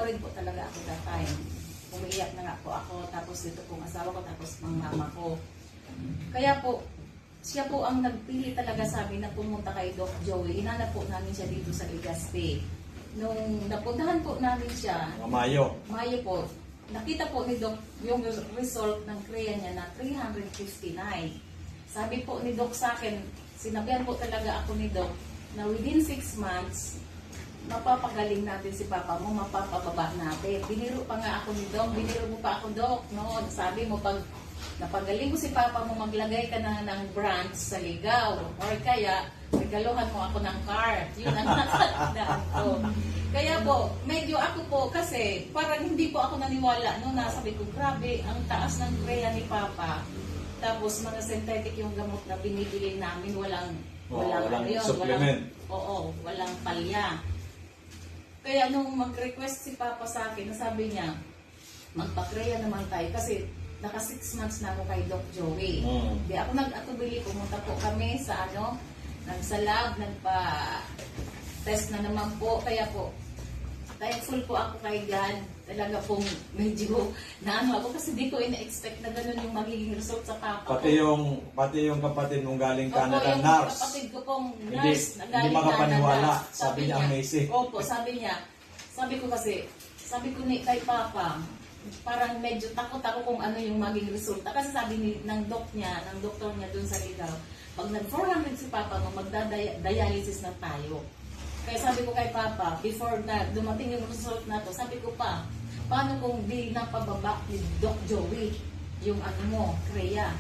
worried po talaga ako that time. Umiiyak na nga po ako, tapos dito pong asawa ko, tapos mga mama ko. Kaya po, siya po ang nagpili talaga sa amin na pumunta kay Doc Joey. Inanap po namin siya dito sa Legazpi. Nung napuntahan po namin siya, Mayo po, nakita po ni Doc yung result ng CREA niya na 359. Sabi po ni Doc sa akin, sinabihan po talaga ako ni Doc na within 6 months, mapapagaling natin si Papa mo, mapapababa natin. Biniro pa nga ako ni Doc, biniro mo pa ako, Doc, no? Sabi mo, pag napagaling mo si Papa mo, maglagay ka na ng branch sa ligaw, or kaya, regaluhan mo ako ng car. Yun ang nakatandaan ko. Kaya po, medyo ako po, kasi parang hindi po ako naniwala, no? Nasabi ko, grabe, ang taas ng CREA ni Papa. Tapos mga synthetic yung gamot na binibili namin, walang supplement. Walang palya. Kaya nung mag-request si Papa sa akin, sabi niya, magpa-CREA naman tayo kasi naka 6 months na ako kay Doc Joey. Di ako nag-atubili, pumunta po kami sa sa lab, nagpa-test na naman po. Kaya po, thankful po ako kay God. Talaga pong medyo naano ako kasi di ko ina-expect na gano'n yung magiging result sa Papa ko. Pati yung kapatid mong galing Canada, yung nurse. kapatid ko pong nurse na Hindi galing makapaniwala. Canada. Sabi niya, amazing. Opo, sabi ko kay Papa, parang medyo takot ako kung ano yung maging resulta. Kasi sabi ng doktor niya dun sa Ligaw, pag nag-400 si Papa mo, magda-dialysis na tayo. Kaya sabi ko kay Papa, before na dumating yung result na to, sabi ko pa, paano kung di napababa ni Doc Joey yung CREA?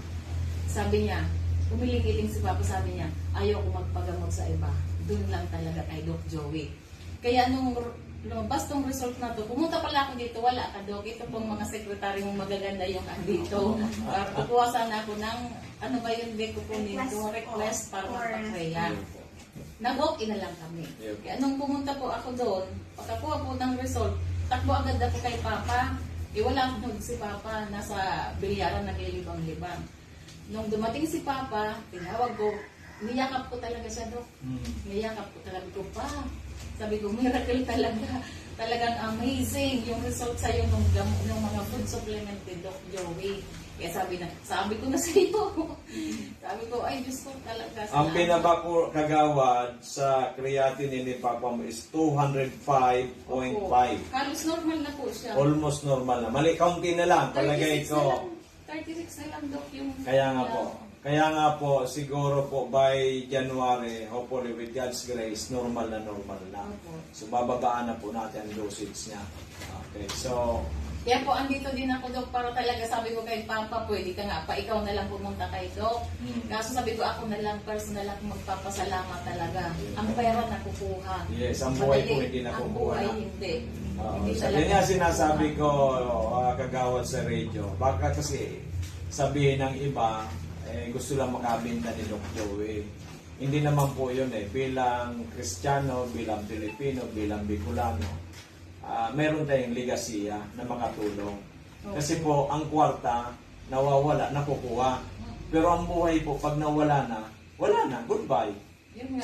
Sabi niya, umiling-iling si Papa, sabi niya, ayaw ko magpagamot sa iba. Doon lang talaga kay Doc Joey. Kaya nung lumabas tong result na to, pumunta pala ako dito, wala ka Doc. Ito pong mga sekretary mong magaganda yung andito. Kukuha sana ako ng, ano ba yung di ko po nito, request para magpa-CREA. Nag-walk-in na lang kami. Kaya nung pumunta po ako doon, pagkakuha po ng result, takbo agad ako kay Papa. Wala akong si Papa, nasa bilyaran naglilibang-libang. Nung dumating si Papa, tinawag ko, niyakap ko talaga siya, Dok. Niyakap ko talaga ko pa. Sabi ko, miracle talaga. Talagang amazing yung result sa'yo ng mga food supplement ni Doc Joey. Kaya sabi ko na sa iyo. Sabi ko, ay Diyos ko talaga. Ang pinaba ko kagawad sa creatinine ni Papa mo is 205.5. Halos normal na po siya. Almost normal na. Mali, kaunti na lang. Palagay ko. 36 na lang, Doc, yung... Kaya nga po, siguro po by January, hopefully with God's grace, normal na. So, bababaan na po natin ang dosage niya. Okay, so... Kaya po, andito din ako, Doc, para talaga sabi ko kay Papa, pwede ka nga pa, ikaw na lang pumunta kay Doc. Kaso sabi ko, ako na lang, personal ako magpapasalamat talaga. Ang pera nakukuha. Yes, ang buhay po hindi nakukuha. Ang buhay hindi. Yan nga sinasabi ko, kagawad sa radio. Baka kasi sabihin ng iba, gusto lang makabinta ni Doc Joey. Hindi naman po yun bilang Kristiyano, bilang Pilipino, bilang Bicolano. Meron tayong legasiya na makatulong. Kasi po, ang kwarta, nawawala, nakukuha. Pero ang buhay po, pag nawala na, wala na, goodbye.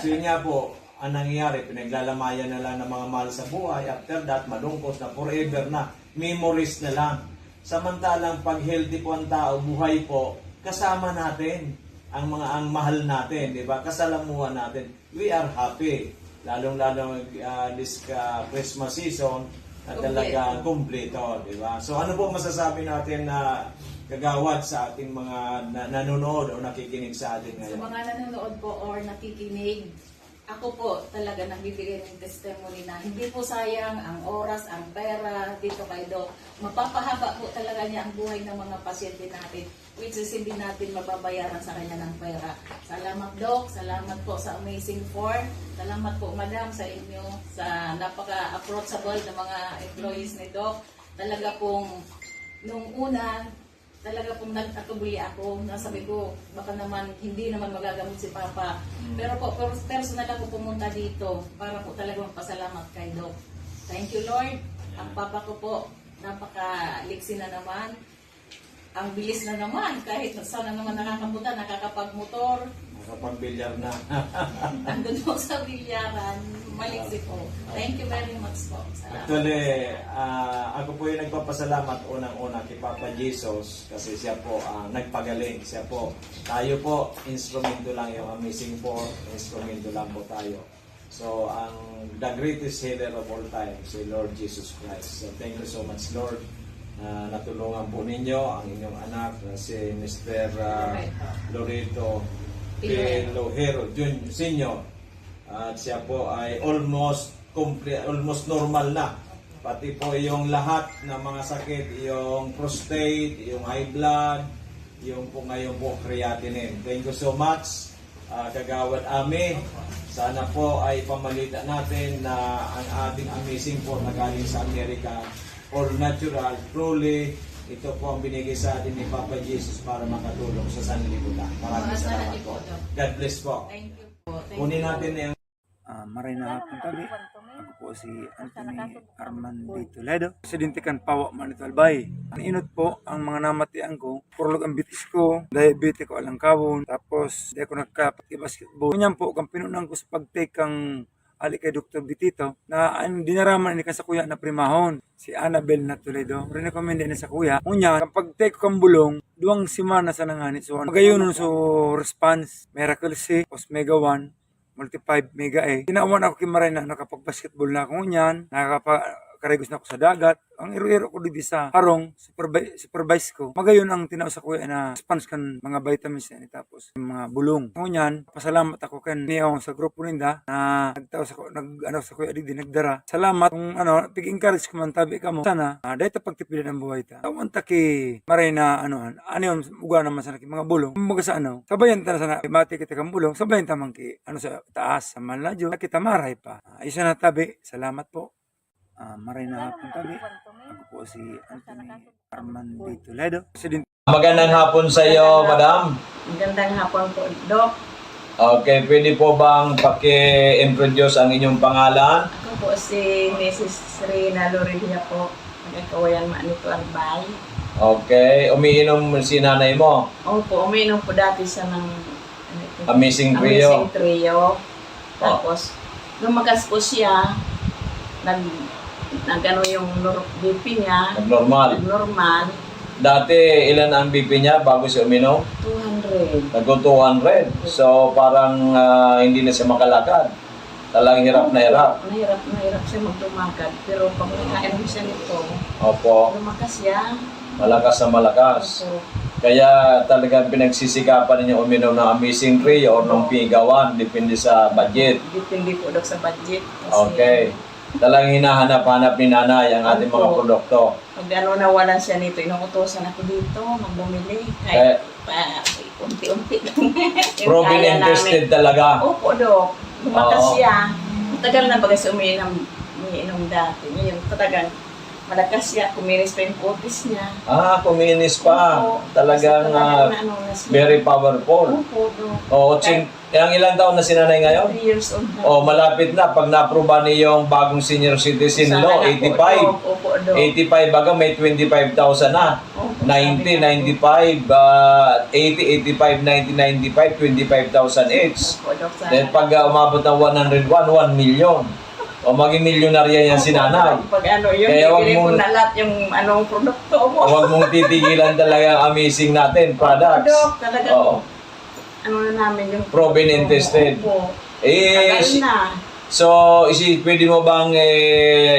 So yun nga po, ang nangyayari, pinaglalamayan na lang ng mga mahal sa buhay. After that, malungkot na, forever na, memories na lang. Samantalang pag healthy po ang tao, buhay po, kasama natin ang mahal natin, di ba? Kasalamuhan natin. We are happy. Lalong-lalong this Christmas season na talaga kumpleto, di ba? So ano po masasabi natin na kagawad sa ating mga nanonood o nakikinig sa atin ngayon? Sa mga nanonood po or nakikinig, ako po talaga nagbibigay ng testimony na hindi po sayang ang oras, ang pera dito kay Doc. Mapapahaba po talaga niya ang buhay ng mga pasyente natin, which is hindi natin mababayaran sa kanya ng pera. Salamat, Doc. Salamat po sa Amazing 4. Salamat po, Madam, sa inyo, sa napaka-approachable na mga employees ni Doc. Talaga pong, nung una, talaga pong nag-atubuli ako. Nasabi ko, baka naman, hindi naman magagamot si Papa. Pero po, personal ako pumunta dito para po talaga magpasalamat kay Doc. Thank you, Lord. Ang Papa ko po, napaka-liksi na naman. ang bilis na naman. Kahit sana naman nakakapunta, nakakapagmotor. Nakapagbilyar na. Nandun po sa bilyaran. Maliksi po. Thank you very much po. Salamat. Actually, ako po yung nagpapasalamat unang-una kay Papa Jesus kasi siya po nagpagaling. Siya po, tayo po, instrumento lang yung Amazing Four, instrumento lang po tayo. So, the greatest healer of all time, si Lord Jesus Christ. So, thank you so much, Lord. Natulungan po ninyo ang inyong anak na si Mr. Loreto Pilojero Senior. At siya po ay almost normal na. Pati po yung lahat ng mga sakit, yung prostate, yung high blood, yung po ngayon po creatinine. Thank you so much, Kagawad Ami. Sana po ay pamalitan natin na ang ating amazing po na galing sa Amerika, all natural, truly, ito po ang binigay sa atin ni Papa Jesus para makatulong sa sanlibutan. Maraming salamat po. God bless po. Thank you po. Thank Kunin you. natin yung Maray na hapon tabi. Ako po si Anthony Arman de Toledo. Presidente kan Pawa Manito Albay. Ang inot po ang mga namatian ko. Purlog ang bitis ko, diabetes ko alang kawon. Tapos di ako nagka-basketball. Kunyan po kang pinunan ko sa pag-take kang ali kay Dr. Bitito na ang dinaraman ni sa kuya na primahon si Annabel na Toledo. Recommend na sa kuya. Kunya kapag take kang bulong, 2 semana sa nangani. So magayon so response Miracle C, Osmega 1, Multi 5 Mega A. Tinaawan ako kimaray na nakapag-basketball na ako ngunyan, nakakaregos na ako sa dagat. Ang iro-iro ko dito sa harong, supervise ko. Magayon ang tinaw sa kuya na spans kan mga vitamins yan, tapos yung mga bulong. Ngunyan, pasalamat ako kan niyaw sa grupo ninda na nagtaw sa kuya dito, nagdara. Salamat kung pig-encourage ko man tabi ka mo. Sana, dahil pagtipilan ang buhay ta. Tawan ta ki maray na yung uga naman sa mga bulong. Kumbaga sa sabayan ta na sana, mati kita kang bulong, sabayan ta man ki, sa taas, sa manladyo, kita maray pa. Isa na tabi, salamat po. Maray na hapon tabi. Ako po si Anthony Arman de Toledo. Presidente. magandang hapon sa iyo, Madam. Magandang hapon po, Doc. Okay, pwede po bang paki-introduce ang inyong pangalan? Ako po si Mrs. Rina Lorelia po. Nagkakawayan Manito Albay. Okay, umiinom si nanay mo. Opo, uminom po dati siya ng Amazing Trio. Amazing Trio. Tapos, lumagas po siya. Nag yung BP niya. Normal. Normal. Dati, ilan ang BP niya bago siya uminom? 200. Nag 200. So, parang hindi na siya makalakad. Talagang hirap na hirap. Nahirap siya magtumakad. Pero pag nakain siya nito, Opo, lumakas siya. malakas na malakas. Opo. Kaya talagang pinagsisikapan ninyo uminom ng Amazing Trio o ng Pigawan, depende sa budget. Depende po, Doc, sa budget. Kasi, Okay. Talagang hinahanap-hanap ni nanay ang ating mga Opo. produkto. Pag nawalan siya nito, inuutosan ako dito, magbumili. Kahit unti-unti lang. Yung Proven kaya and tested namin. talaga. Opo, Dok. Lumakas Oo. siya. Tagal na baga siya umiinom dati. Ngayon, talagang malakas siya. Kuminis pa yung kutis niya. Kuminis pa. Opo. Talagang Kasi talagang na siya. very powerful. Opo, Dok. O, ang ilang taon na si nanay ngayon? 3 years old na. O, malapit na. Pag na-aproba niyong bagong senior citizen Sana law, na po, 85. Dok. Opo, Dok. 85 baga may 25,000 na. Opo, 90, sabi 95, 80, 85, 90, 95, 25,000 each. Opo, Dok. Sana. Then pag umabot ng 101, 1 million. O maging milyonarya yan si nanay. Pag yun, Kaya wag bibili ko mo- na lahat yung produkto mo. Huwag mong titigilan talaga ang amazing natin, products. Dok, talagang Oo. na namin yung Proven and tested. Opo. Eh, Tagal na. so, pwede mo bang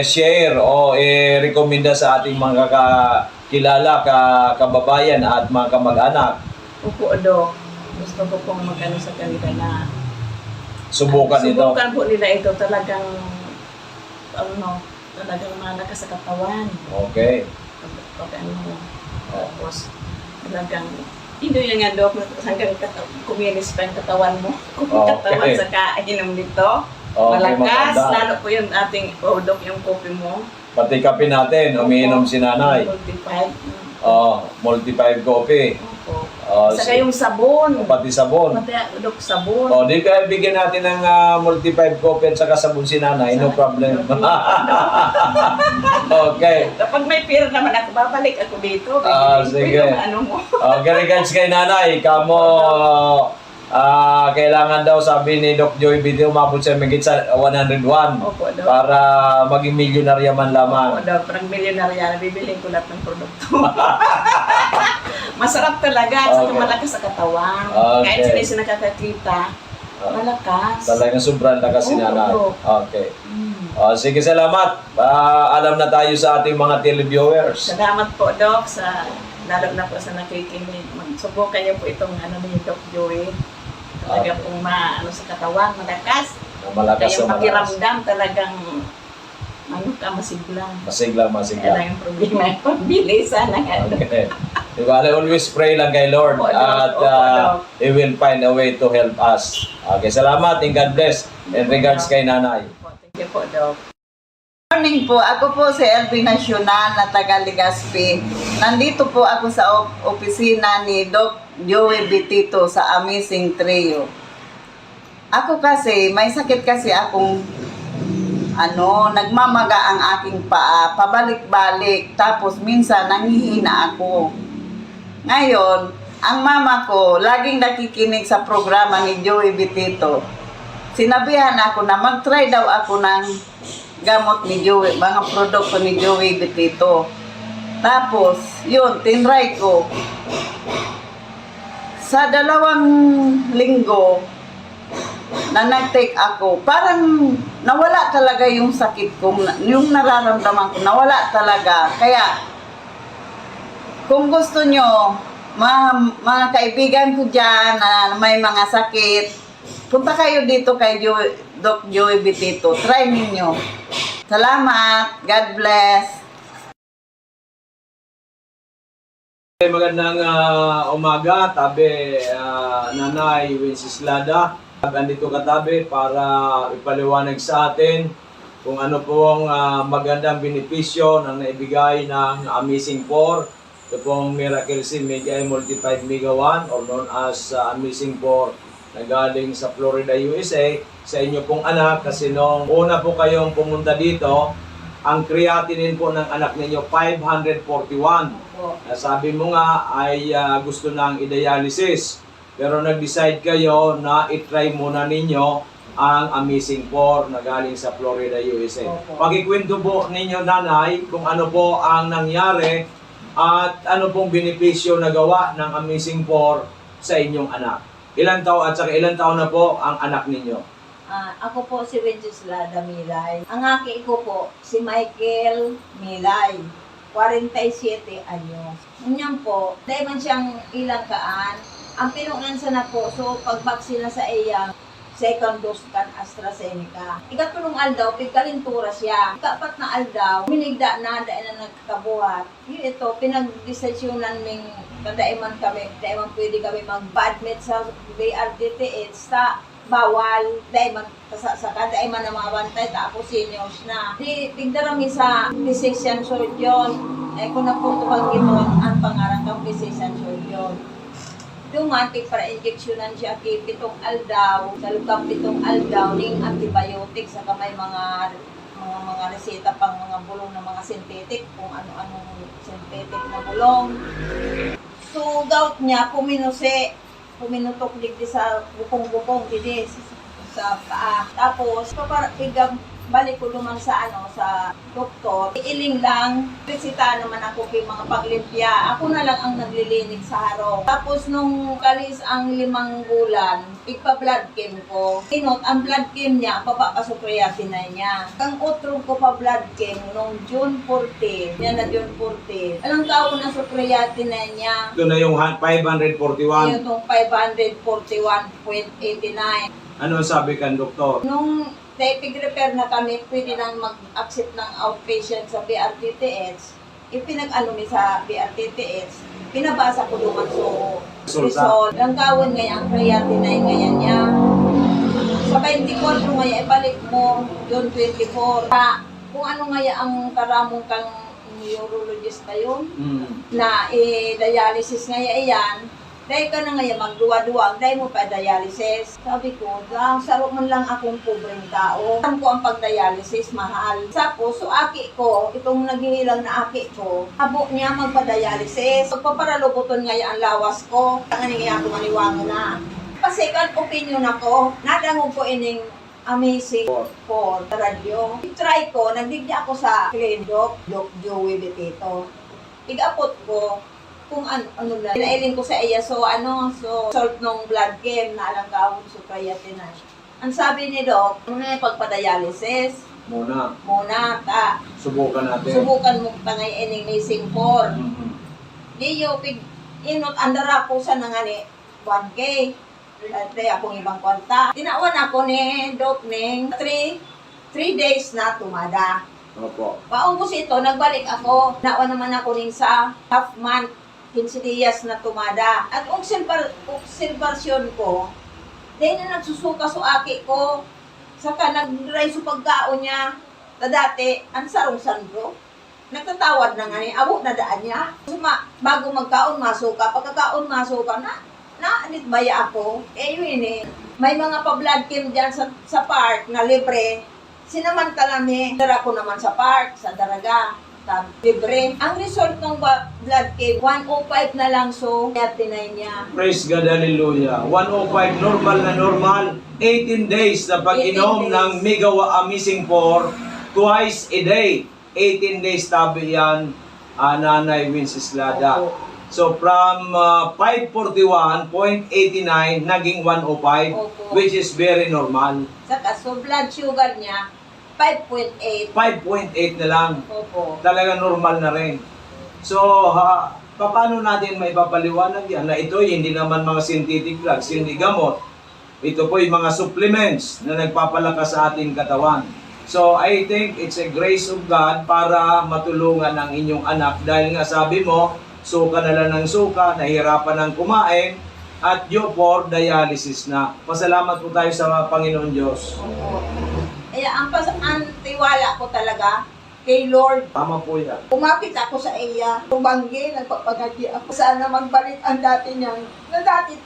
share o rekomenda sa ating mga kakilala, kababayan at mga kamag-anak? Opo, Dok. Gusto ko pong mag-ano sa kanila na Subukan ito. subukan po nila ito talagang talagang malakas sa katawan. Okay. Pag tapos talagang hindi yan nga, Dok, hanggang kuminis pa yung katawan mo. Katawan sa kainom dito. Okay, Malakas, maganda. lalo po yung ating Dok, yung kopi mo. Pati kape natin, umiinom si nanay. Multi 5 coffee. Opo. Oh, Saka yung sabon. Pati sabon. Pati, Dok, sabon. O, di ka bigyan natin ng multi 5 coffee at saka sabon si nanay, no problem. Okay. Kapag may pera naman ako, babalik ako dito. Sige. Yung ano mo. Okay, regards kay nanay. Kamo, kailangan daw, sabi ni Doc Joy Video, umabot siya magigit sa 101 Opo, Dok. para maging milyonarya man lamang. Opo, Dok. Parang milyonarya, bibiling ko lahat ng produkto. Masarap talaga at saka Okay. malakas sa katawan. Okay. Kahit sila siya nakakakita, malakas. Talagang sobrang lakas si Oo, nanay. Doc. Okay. Sige, salamat. Alam na tayo sa ating mga televiewers. Salamat po, Doc, sa lalo na po sa nakikinig. Magsubukan niyo po itong ano ni Doc Joey. Talaga pong ano sa katawan, malakas. Malakas Kaya na malakas. pakiramdam talagang ano ka, masigla. Masigla, Kaya masigla. lang yung problema yung pagbilisan ng ano. Okay. Diba, always pray lang kay Lord Opo, Doc. at Opo, Doc. He will find a way to help us. Okay, salamat and God bless. In regards kay nanay. Thank you po, Doc. Morning po, ako po si Elvin Nacional na taga Legazpi. Nandito po ako sa opisina ni Doc Joey Bitito sa Amazing Trio. Ako kasi, may sakit kasi akong nagmamaga ang aking paa, pabalik-balik, tapos minsan nanghihina ako. Ngayon, ang mama ko laging nakikinig sa programa ni Joey Bitito. Sinabihan ako na mag-try daw ako ng gamot ni Joey, mga produkto ni Joey Bitito. Tapos, yun, tinry ko. Sa 2 linggo na nag-take ako, parang nawala talaga yung sakit ko, yung nararamdaman ko, nawala talaga. Kaya, kung gusto nyo, mga kaibigan ko dyan na may mga sakit, punta kayo dito kay Doc Joey Bitito. Try ninyo. Salamat. God bless. Magandang umaga, tabi Nanay Wenceslada. Andito katabi para ipaliwanag sa atin kung ano pong magandang benepisyo ng naibigay ng Amazing 4. Ito pong Miracle Seed Mega Multiplied Mega 1 or known as Amazing 4 na galing sa Florida, USA sa inyo pong anak kasi nung una po kayong pumunta dito, ang creatinine po ng anak ninyo 541. Sabi mo nga ay gusto nang i-dialysis. Pero nag-decide kayo na i-try muna ninyo ang Amazing 4 na galing sa Florida, USA. Pakikwento po ninyo, nanay, kung ano po ang nangyari at ano pong benepisyo na gawa ng Amazing 4 sa inyong anak. Ilan taon na po ang anak ninyo? Ako po si Wenceslada Milay. Ang aki ko po si Michael Milay. 47 anyos. Ngunyan po, dahil man siyang ilang kaan, ang pinunansa na po, so pagbaksina sa iya, second dose kan AstraZeneca. Ikatulong aldaw, pigkalintura siya. Ikapat na aldaw, minigda na, dahil na nagkabuhat. Yun ito, pinag-desisyonan ming kadaiman pwede kami mag-badmit sa BRTTH sa bawal, dahil sa kadaiman na mga bantay, tapos seniors na. Di, tigdarami sa physician surgeon. Kung naputukan ito, ang pangarang kang physician surgeon. Dumating para injeksyonan siya kay 7 aldaw, sa lukang 7 aldaw, ning antibiotics, saka may mga reseta pang mga bulong na mga synthetic, kung ano-anong synthetic na bulong. So, gout niya, puminutok digdi sa bukong-bukong, digdi sa paa. Tapos, balik ko naman sa doktor. Iiling lang, resita naman ako kay mga paglimpya. Ako na lang ang naglilinig sa harong. Tapos nung kalis ang 5 bulan, igpa-blood chem ko. Inot, ang blood chem niya, papapasukreatin na niya. Ang utrog ko pa blood chem nung June 14. Yan na June 14. Alang tao na sukreatin na niya. Ito na yung 541. Yun yung 541.89. Ano sabi kan doktor? Nung pig-repair na kami, pwede nang mag-accept ng outpatient sa BRTTH. Ipinag-ano mi sa BRTTH, pinabasa ko naman result. Ang gawin ngayon, ang creatinine ngayon niya. Sa 24 ngayon, ibalik mo, June 24. Kung ano ngayon ang karamong kang neurologist na yun, na i-dialysis ngayon iyan, Dahil ka na ngayon, magduwa-duwa, dahil mo pa dialysis. Sabi ko, sarap man lang akong pobreng tao. Alam ko ang pag-dialysis, mahal. Tapos, so aki ko, itong naghihilang na aki ko, abo niya magpa-dialysis. Pagpaparaloboton ngayon ang lawas ko, ang nga ako maniwango na. Kasi kan opinion ako, nadangog ko ining amazing for radyo. Try ko, nagdigya ako sa Doc Joey Betito. Igapot ko, kung ano na, pinailing ko sa iya, so salt ng blood chem na alang gawin so creatinine. Ang sabi ni Doc, may pagpa-dialysis, Muna, subukan natin. subukan mo tangay ining missing 4. Mhm. Diyo, inot, andara ko sa nangani 1K. At akong ibang kwanta. Tinawan ako ni Doc Ning 3 days na tumada. Opo. Paubos ito, nagbalik ako. Nawa naman ako ning sa half month, 15 días na tumada. At obserbasyon ko, dahil na nagsusuka sa aki ko, saka nag-dry sa pagkaon niya, na dati, ang sarong sandro. Nagtatawad na nga ni, abo na daan niya. Bago magkaon, masuka. Pagkakaon, masuka na anit baya ako. Yun may mga pa-blood chem dyan sa park na libre. Sinamantala mi, dara ko naman sa park, sa Daraga, libre. Ang result ng blood chem, 105 na lang, so, tinay niya. Praise God, hallelujah. 105, normal. 18 days na pag-inom 18 days. ng Migawa Amazing 4, twice a day. 18 days tabi yan, Nanay Wenceslada. Opo. So from 541.89 naging 105, Opo. which is very normal. Saka, so blood sugar niya, 5.8. 5.8 na lang. Opo. Talaga normal na rin. So, paano natin maipapaliwanag yan? Na ito hindi naman mga synthetic drugs, hindi gamot. Ito po yung mga supplements na nagpapalakas sa ating katawan. So, I think it's a grace of God para matulungan ang inyong anak. Dahil nga sabi mo, suka na lang ng suka, nahirapan ng kumain, at due for dialysis na. Pasalamat po tayo sa Panginoon Diyos. Opo. Kaya ang tiwala ko talaga kay Lord. Tama po yan. Kumapit ako sa iya, tumanggi, nagpapagati ako. Sana magbalik ang dati niya. Na dati,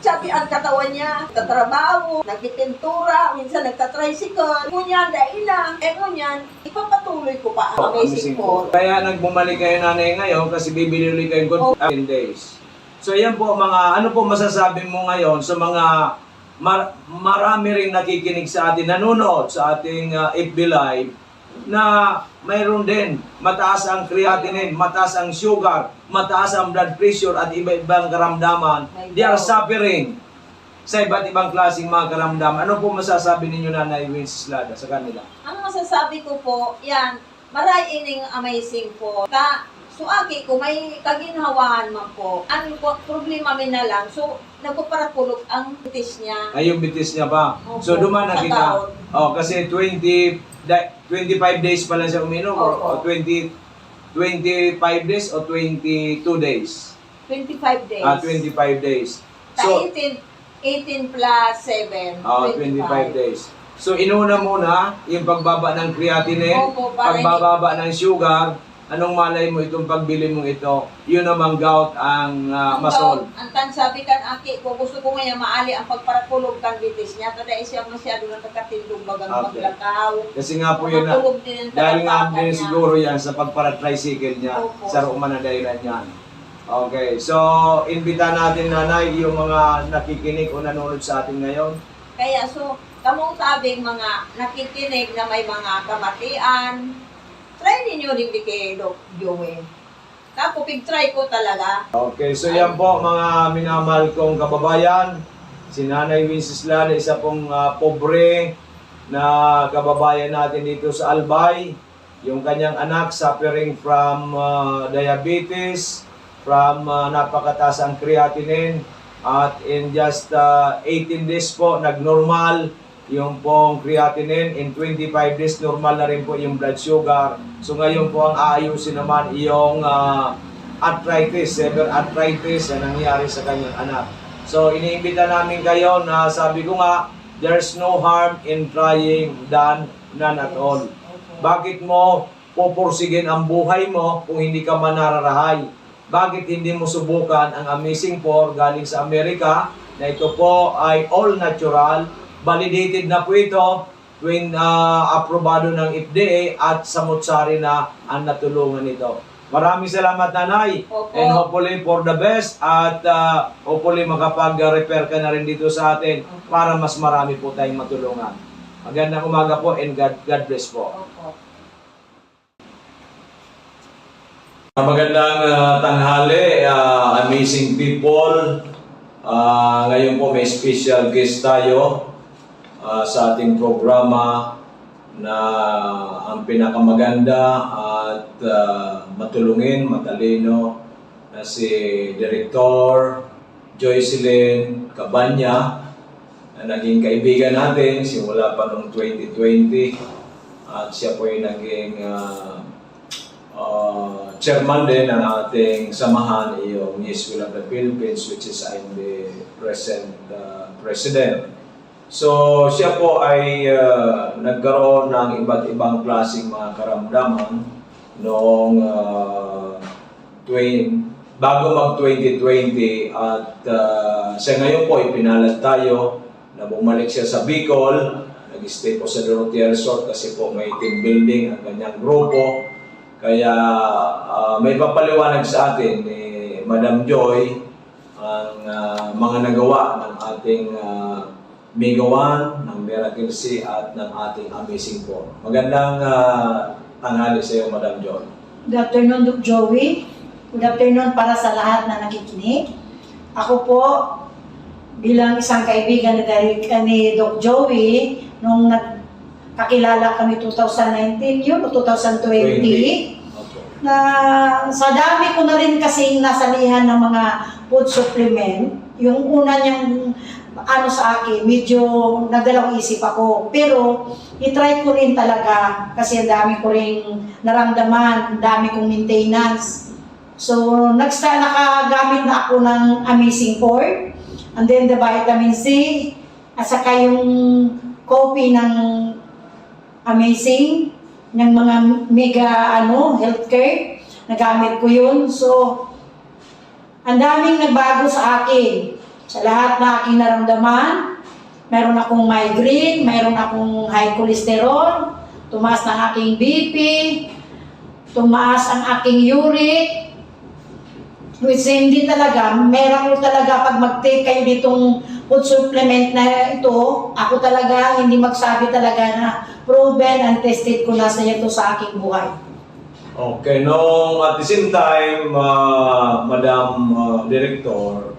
sabi ang katawan niya, nagtatrabaho, nagpipintura, minsan nagtatricycle. Ngunyan, dahilan. Ngunyan, ipapatuloy ko pa ang amazing ko. Kaya nagbumalik kayo nanay ngayon kasi bibili ulit kayo good 10 days. So yan po ano po masasabi mo ngayon sa mga marami rin nakikinig sa atin, nanonood sa ating FB Live na mayroon din mataas ang creatinine, mataas ang sugar, mataas ang blood pressure at iba-ibang karamdaman. They are suffering sa iba't ibang klaseng mga karamdaman. Ano po masasabi ninyo Nanay Wenceslada sa kanila? Ang masasabi ko po, yan, maray ining amazing po. Aki ko, may kaginhawahan man po. Ang problema min na lang, so, nagpaparakulog ang bitis niya. Ay, yung bitis niya ba? Opo. So, duman na Sa kita. taon. Oh, kasi 25 days pa lang siya uminom o Opo. 25 days o 22 days? 25 days. 25 days. So, 18 plus 7. 25 days. So, inuna muna yung pagbaba ng creatinine, Opo, para pagbababa ng sugar. Anong malay mo itong pagbili mo ito? Yun namang gout ang masol. Ang sabi kan aki ko, gusto ko ngayon maali ang pagparakulog kan bitis niya. Kada siya masyado na nakatindong bagang Okay. maglakaw. Kasi nga po yun na, Makulog din ang dahil nga talampakan din niya. siguro yan sa pagpara-tricycle niya Opo. sa ruman na dahilan yan. Okay, so imbita natin nanay yung mga nakikinig o nanonood sa atin ngayon. Kaya so, kamong sabing mga nakikinig na may mga kamatian, try ninyo din kay Doc Joey. Tapos pig-try ko talaga. Okay, so yan po mga minamahal kong kababayan. Si Nanay Wenceslada, isa pong pobre na kababayan natin dito sa Albay. Yung kanyang anak suffering from diabetes, from napakataas ang creatinine. At in just 18 days po, nag-normal yung pong creatinine. In 25 days, normal na rin po yung blood sugar. So ngayon po ang aayusin naman yung arthritis, severe arthritis na nangyari sa kanyang anak. So iniimbita namin kayo na sabi ko nga, there's no harm in trying than none at all. Bakit mo pupursigin ang buhay mo kung hindi ka manararahay? bakit hindi mo subukan ang Amazing 4 galing sa Amerika, na ito po ay all natural, validated na po ito, aprobado ng FDA at samutsari na ang natulungan nito. Maraming salamat, Nanay. Opo. And hopefully for the best at hopefully makapag-repair ka na rin dito sa atin para mas marami po tayong matulungan. Magandang umaga po and God bless po. Opo. Magandang tanghali, amazing people. Ngayon po may special guest tayo sa ating programa na ang pinakamaganda at matulungin, matalino na si Director Joycelyn Cabanya na naging kaibigan natin simula pa noong 2020 at siya po ay naging chairman din ng ating samahan, yung Miss Will of the Philippines, which is I'm the present president. So, siya po ay nagkaroon ng iba't ibang klaseng mga karamdaman noong bago mag-2020 at siya ngayon po ipinalat tayo na bumalik siya sa Bicol. Nag-stay po sa Dorotea Resort kasi po may team building ang kanyang grupo. Kaya may papaliwanag sa atin ni Madam Joy ang mga nagawa ng ating Mega 1, ng Miracle C at ng ating Amazing 4. Magandang tanghali sa iyo, Madam Joy. Good afternoon, Doc Joey. Good afternoon para sa lahat na nakikinig. Ako po, bilang isang kaibigan ni Doc Joey, nung kakilala kami 2019 yun o 2020, na sa dami ko na rin kasing nasalihan ng mga food supplement, yung una niyang sa akin, medyo nagdalawang isip ako. Pero, itry ko rin talaga kasi ang dami ko rin naramdaman, ang dami kong maintenance. So, nakagamit na ako ng Amazing 4, and then the vitamin C, at saka yung coffee ng Amazing, ng mga mega healthcare, nagamit ko yun. So, ang daming nagbago sa akin. Sa lahat na aking naramdaman, meron akong migraine, meron akong high cholesterol, tumaas ng aking BP, tumaas ang aking uric, which hindi talaga, meron ko talaga pag mag-take kayo ditong food supplement na ito, ako talaga hindi magsabi talaga na proven and tested ko na sa ito sa aking buhay. Okay, no, at the same time, Madam Director,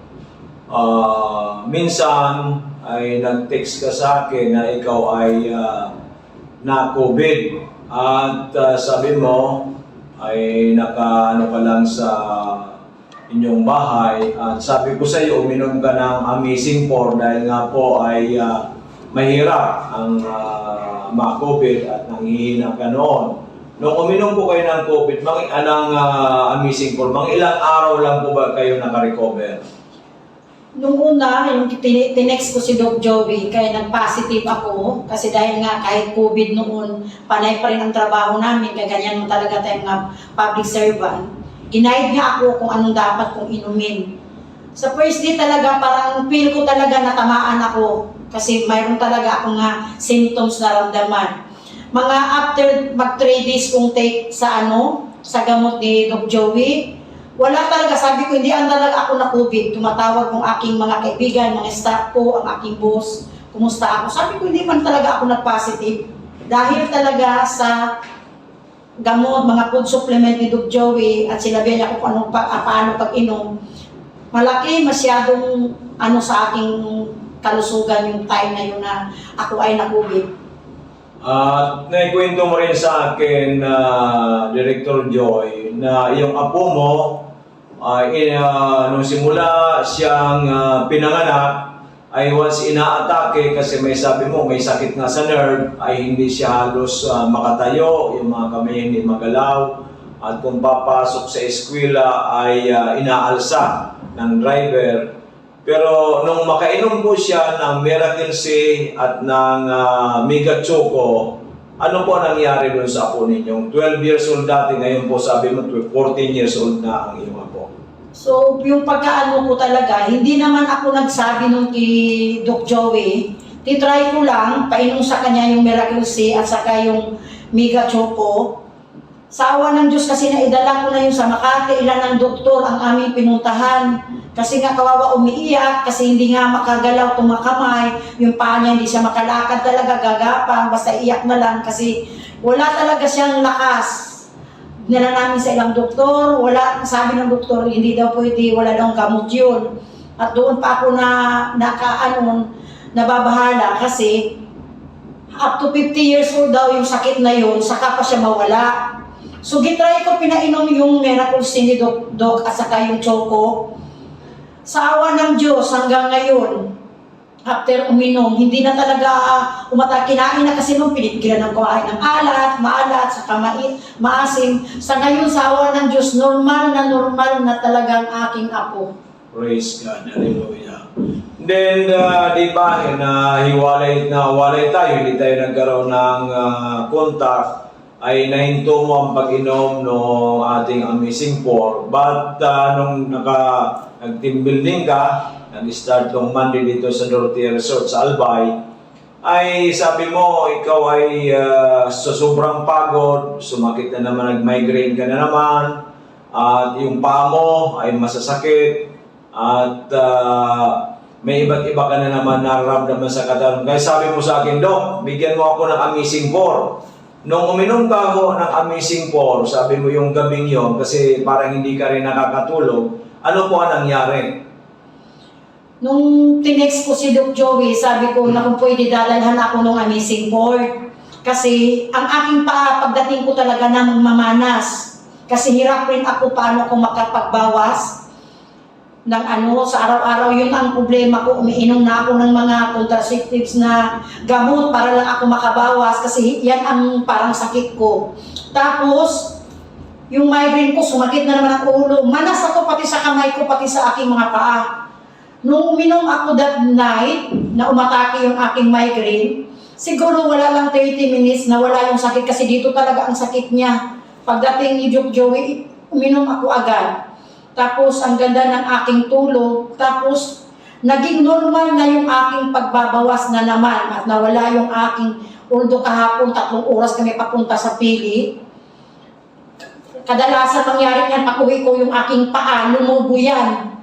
minsan ay nag-text ka sa akin na ikaw ay na-COVID at sabi mo ay naka lang sa inyong bahay at sabi ko sa iyo uminom ka ng Amazing 4 dahil nga po ay mahirap ang ma-COVID at nanghihina ka noon. Nung uminom po kayo ng COVID, Amazing 4, mga ilang araw lang po ba kayo naka-recover? Nung una, yung tinext ko si Doc Joey, kaya nag-positive ako. Kasi dahil nga kahit COVID noon, panay pa rin ang trabaho namin, kaya ganyan mo talaga tayong mga public servant. Ginaid niya ako kung anong dapat kong inumin. Sa first day talaga, parang feel ko talaga natamaan ako. Kasi mayroon talaga akong symptoms na ramdaman. Mga after mag 3 days kong take sa gamot ni Doc Joey, wala talaga, sabi ko, hindi talaga ako na COVID. Tumatawag ng aking mga kaibigan, mga staff ko, ang aking boss, kumusta ako. Sabi ko, hindi man talaga ako nag-positive. Dahil talaga sa gamot, mga food supplement ni Doc Joey, at sinabi niya kung paano pag-inom, malaki masyadong sa aking kalusugan yung time na yun na ako ay na-COVID. Naikwento mo rin sa akin, Director Joy, na iyong apo mo, nung simula siyang pinanganak, ay once inaatake kasi may sabi mo, may sakit nga sa nerve, ay hindi siya halos makatayo, yung mga kamay hindi magalaw, at kung papasok sa eskwela ay inaalsa ng driver. Pero nung makainom po siya ng Miracle C at ng Mega Choco, ano po nangyari doon sa apo ninyong 12 years old dati, ngayon po sabi mo 14 years old na ang iyong apo? So, yung pagkaano ko talaga, hindi naman ako nagsabi nung kay Doc Joey. Titry ko lang, painom sa kanya yung Miracle C at saka yung Mega Choco. Sa awa ng Diyos kasi naidala ko na yun sa Makati, ilan ng doktor ang aming pinuntahan. Kasi nga kawawa umiiyak, kasi hindi nga makagalaw itong mga kamay, yung paa niya hindi siya makalakad talaga, gagapang, basta iyak na lang kasi wala talaga siyang lakas. Nila namin sa ilang doktor, wala, sabi ng doktor, hindi daw pwede, wala daw gamot yun. At doon pa ako nababahala kasi up to 50 years old daw yung sakit na yun, saka pa siya mawala. So, gitry ko pinainom yung Miracle C ni Doc at saka yung Choco. Sa awa ng Diyos hanggang ngayon, after uminom, hindi na talaga kinain na kasi nung pinigilan ng kumain ng maalat, saka maasim. Sa ngayon, sa awa ng Diyos, normal na talagang aking apo. Praise God. Hallelujah. Then, di ba, hiwalay tayo, hindi tayo nagkaroon ng contact, ay nahinto mo ang pag-inom ng ating Amazing 4. But nung nag-team building ka, nag-start tong Monday dito sa Dorotea Resort sa Albay, ay sabi mo, ikaw ay sa sobrang pagod, sumakit na naman, nag-migraine ka na naman, at yung paa mo ay masasakit, at may iba't iba ka na naman nararamdaman sa katawan. Kaya sabi mo sa akin, Dok, bigyan mo ako ng Amazing 4. Nung uminom ka ako ng Amazing 4, sabi mo yung gabing yon, kasi parang hindi ka rin nakakatulog, ano po ang nangyari? Nung tinext ko si Doc Joey, sabi ko na kung pwede dadalhan ako ng Amazing 4. Kasi ang aking paa, pagdating ko talaga na mamanas. Kasi hirap rin ako paano ako makapagbawas ng sa araw-araw. Yun ang problema ko, umiinom na ako ng mga contraceptives na gamot para lang ako makabawas kasi yan ang parang sakit ko. Tapos, yung migraine ko, sumakit na naman ang ulo. Manas ako pati sa kamay ko, pati sa aking mga paa. Nung uminom ako that night, na umatake yung aking migraine, siguro wala lang 30 minutes na wala yung sakit kasi dito talaga ang sakit niya. Pagdating ni Doc Joey, uminom ako agad. Tapos, ang ganda ng aking tulog. Tapos, naging normal na yung aking pagbabawas na naman at nawala yung aking, although kahapon 3 oras kami papunta sa Pili. Kadalasan mangyari yan, pag-uwi ko yung aking paa, lumubo yan.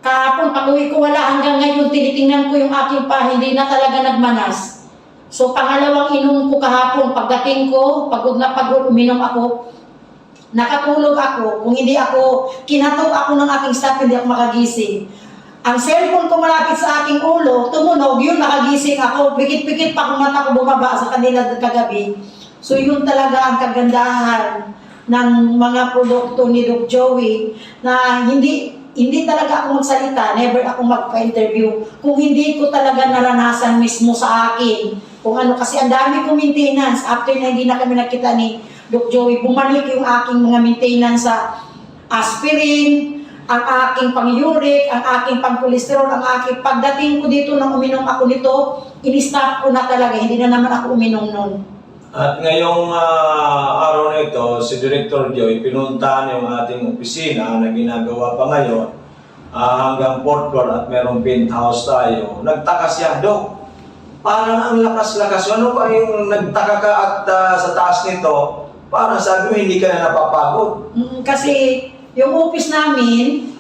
Kahapon, pag-uwi ko wala, hanggang ngayon, tinitingnan ko yung aking paa, hindi na talaga nagmanas. So, pangalawang inom ko kahapon, pagdating ko, pagod na pagod, uminom ako, nakatulog ako, kung hindi ako, kinatok ako ng aking staff, hindi ako makagising. Ang cellphone ko malapit sa aking ulo, tumunog, yun, nakagising ako, pikit-pikit pa kung mata ko bumaba sa kanila kagabi. So yun talaga ang kagandahan ng mga produkto ni Doc Joey, na hindi talaga ako magsalita, never ako magpa-interview, kung hindi ko talaga naranasan mismo sa akin. Kung ano, kasi ang dami kong maintenance, after na hindi na kami nakita ni Doc Joey, bumalik yung aking mga maintenance sa aspirin, ang aking pang-uric, ang aking pang-cholesterol, ang aking pagdating ko dito nang uminom ako nito, in-stop ko na talaga, hindi na naman ako uminom nun. At ngayong araw na ito, si Director Joy, pinuntahan yung ating opisina na ginagawa pa ngayon hanggang 4th floor at merong penthouse tayo. Nagtaka siya, Dok, parang ang lakas-lakas. Ano ba yung nagtaka ka at sa taas nito? Parang sabi mo, hindi ka na napapagod. Kasi yung office namin,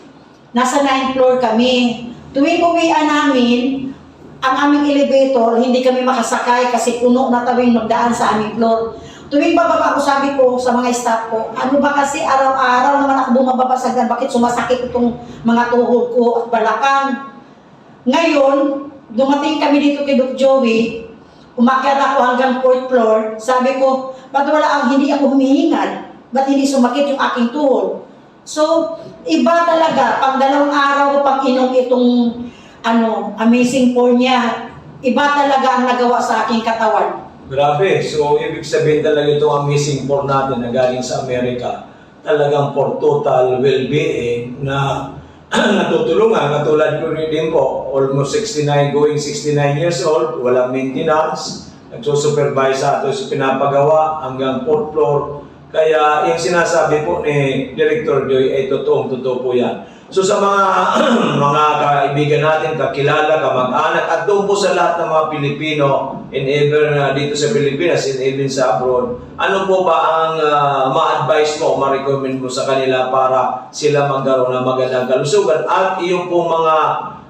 nasa 9th floor kami. Tuwing uwian namin, ang aming elevator, hindi kami makasakay kasi puno na tawing magdaan sa aming floor. Tuwing bababa ko, sabi ko sa mga staff ko, ano ba kasi araw-araw naman ako bumababa sa hagdan, bakit sumasakit itong mga tuhod ko at balakang. Ngayon, dumating kami dito kay Doc Joey, umakyat ako hanggang 4th floor, sabi ko, ba't hindi ako humihingal? Ba't hindi sumakit yung aking tuhod? So, iba talaga, pag 2 araw ko pang inom itong Amazing 4 niya, iba talaga ang nagawa sa aking katawan. Grabe. So, ibig sabihin talaga itong Amazing 4 natin na galing sa Amerika, talagang for total well-being na natutulungan. Katulad ko rin din po, almost 69, going 69 years old, walang maintenance, nagsusupervise sa ato sa pinapagawa hanggang 4th floor, Kaya yung sinasabi po ni Director Joy ay totoo po yan. So sa mga mga kaibigan natin, kakilala, kamag-anak, at doon po sa lahat ng mga Pilipino, in even dito sa Pilipinas, in even sa abroad, ano po ba ang ma-advise mo, ma-recommend mo sa kanila para sila magkaroon ng magandang kalusugan? At yung po mga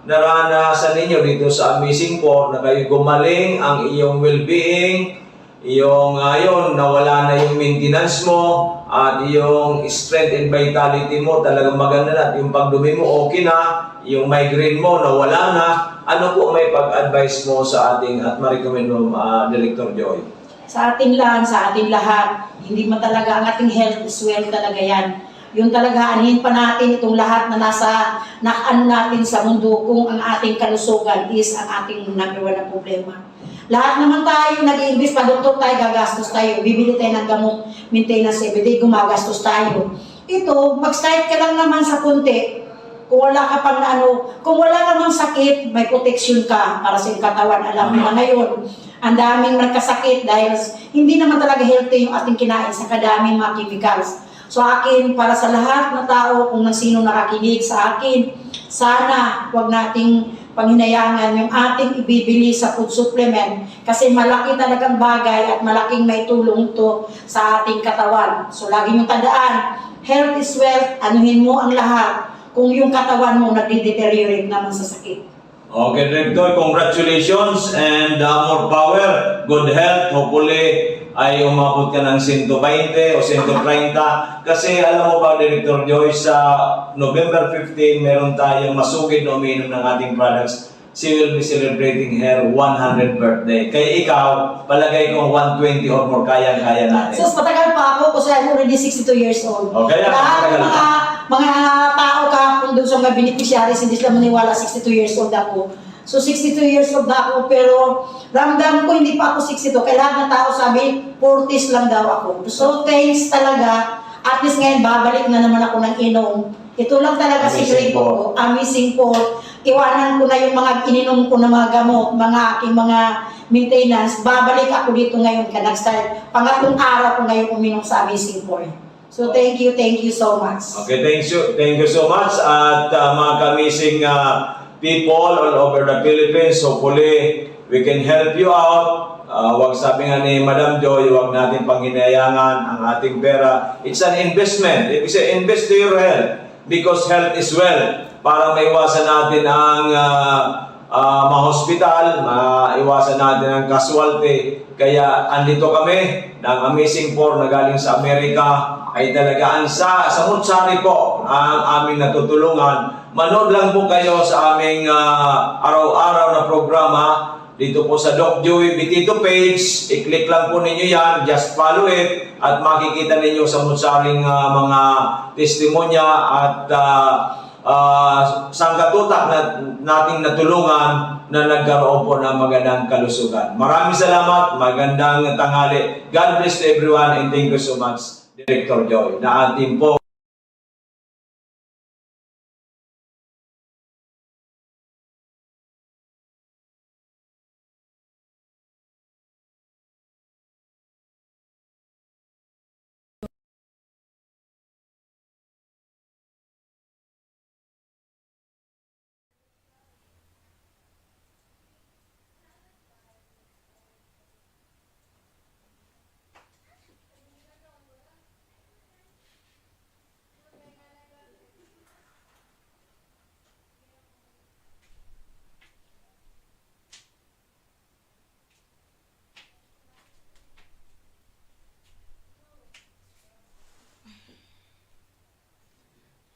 naranasan ninyo dito sa Amazing po, na kayo gumaling, ang iyong well-being, yung yun, nawala na yung maintenance mo, at yung strength and vitality mo talagang maganda na, at yung pagdumi mo okay na, yung migraine mo nawala na. Ano po may pag-advise mo sa ating at ma-recommend mo, Director Joy? Sa ating lang, sa ating lahat, hindi man talaga ang ating health is wealth talaga yan. Yung talaga, anihin pa natin itong lahat na nasa nakaan natin sa mundo kung ang ating kalusugan is ang ating number one na problema. Lahat naman tayo nag-i-invest, pa doktor tayo, gagastos tayo, bibili tayo ng gamot, maintenance everyday, gumagastos tayo. Ito, mag-start ka lang naman sa konti. Kung wala ka pang kung wala namang sakit, may protection ka para sa iyong katawan. Alam mo na ngayon, ang daming nagkasakit dahil hindi naman talaga healthy yung ating kinain sa kadaming mga chemicals. So akin, para sa lahat na tao, kung sino nakakinig sa akin, sana wag nating panghinayangan yung ating ibibili sa food supplement kasi malaki talagang bagay at malaking may tulong ito sa ating katawan. So lagi nyo tandaan, health is wealth, anuhin mo ang lahat kung yung katawan mo nagde-deteriorate naman sa sakit. Okay, Director, congratulations and more power, good health. Hopefully ay umabot ka ng 120 o 130. Kasi alam mo ba, Director Joy, sa November 15, meron tayong masugid na umiinom ng ating products. She will be celebrating her 100th birthday. Kaya ikaw, palagay kong 120 or more, kaya-kaya natin. So matagal pa ako kasi I'm already 62 years old. Okay, Lahat ng matagal mga tao kahapon doon sa mga beneficiaries, hindi sila maniwala 62 years old ako. So 62 years old na ako, pero ramdam ko hindi pa ako 62. Kaya lahat ng tao sabi, 40s lang daw ako. So thanks talaga. At least ngayon, babalik na naman ako ng inom. Ito lang talaga secret ko. Amazing po. Iwanan ko na yung mga ininom ko na mga gamot, mga aking mga maintenance. Babalik ako dito ngayon ka nag-start. Pangatlong araw ko ngayon uminom sa Amazing po. So thank you so much. Okay, thank you so much. At mga kamising people all over the Philippines, hopefully we can help you out. Wag sabi nga ni Madam Joy, wag natin panghinayangan ang ating pera. It's an investment. If you say invest to your health, because health is wealth. Para maiwasan natin ang ma-hospital, maiwasan natin ang casualty. Kaya andito kami ng Amazing Four na galing sa Amerika, ay talagaan sa Mutsari po ang aming natutulungan. Manood lang po kayo sa aming araw-araw na programa dito po sa Doc Joey Bitito page. I-click lang po ninyo yan, just follow it, at makikita ninyo sa Mutsaring mga testimonya at sangkatutak na nating natulungan na nagkaroon po ng magandang kalusugan. Maraming salamat, magandang tanghali. God bless to everyone and thank you so much, Director Joy, na ating po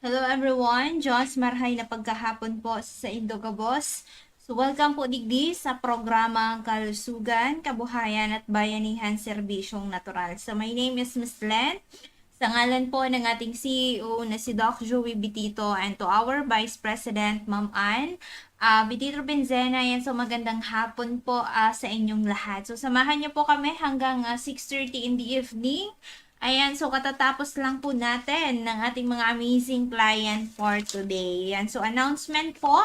Hello everyone, Diyos marhay na pagkahapon po sa Indogabos. So welcome po digdi sa programang Kalusugan, Kabuhayan at Bayanihan Serbisyong Natural. So my name is Ms. Len. Sa ngalan po ng ating CEO na si Doc Joey Bitito and to our Vice President, Ma'am Ann, Bitito Benzena, yan. So magandang hapon po sa inyong lahat. So samahan niyo po kami hanggang 6:30 in the evening. Ayan, so katatapos lang po natin ng ating mga amazing client for today. Ayan, so announcement po.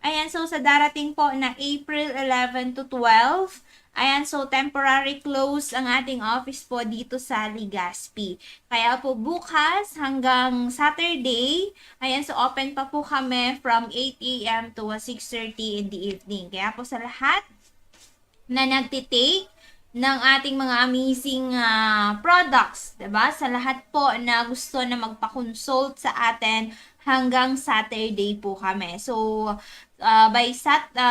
Ayan, so sa darating po na April 11 to 12, Ayan, so temporary close ang ating office po dito sa Legazpi. Kaya po bukas hanggang Saturday, ayan, so open pa po kami from 8 a.m. to 6:30 in the evening. Kaya po sa lahat na nagtitake ng ating mga amazing products, 'di ba? Sa lahat po na gusto na magpa-consult sa atin, hanggang Saturday po kami. So, by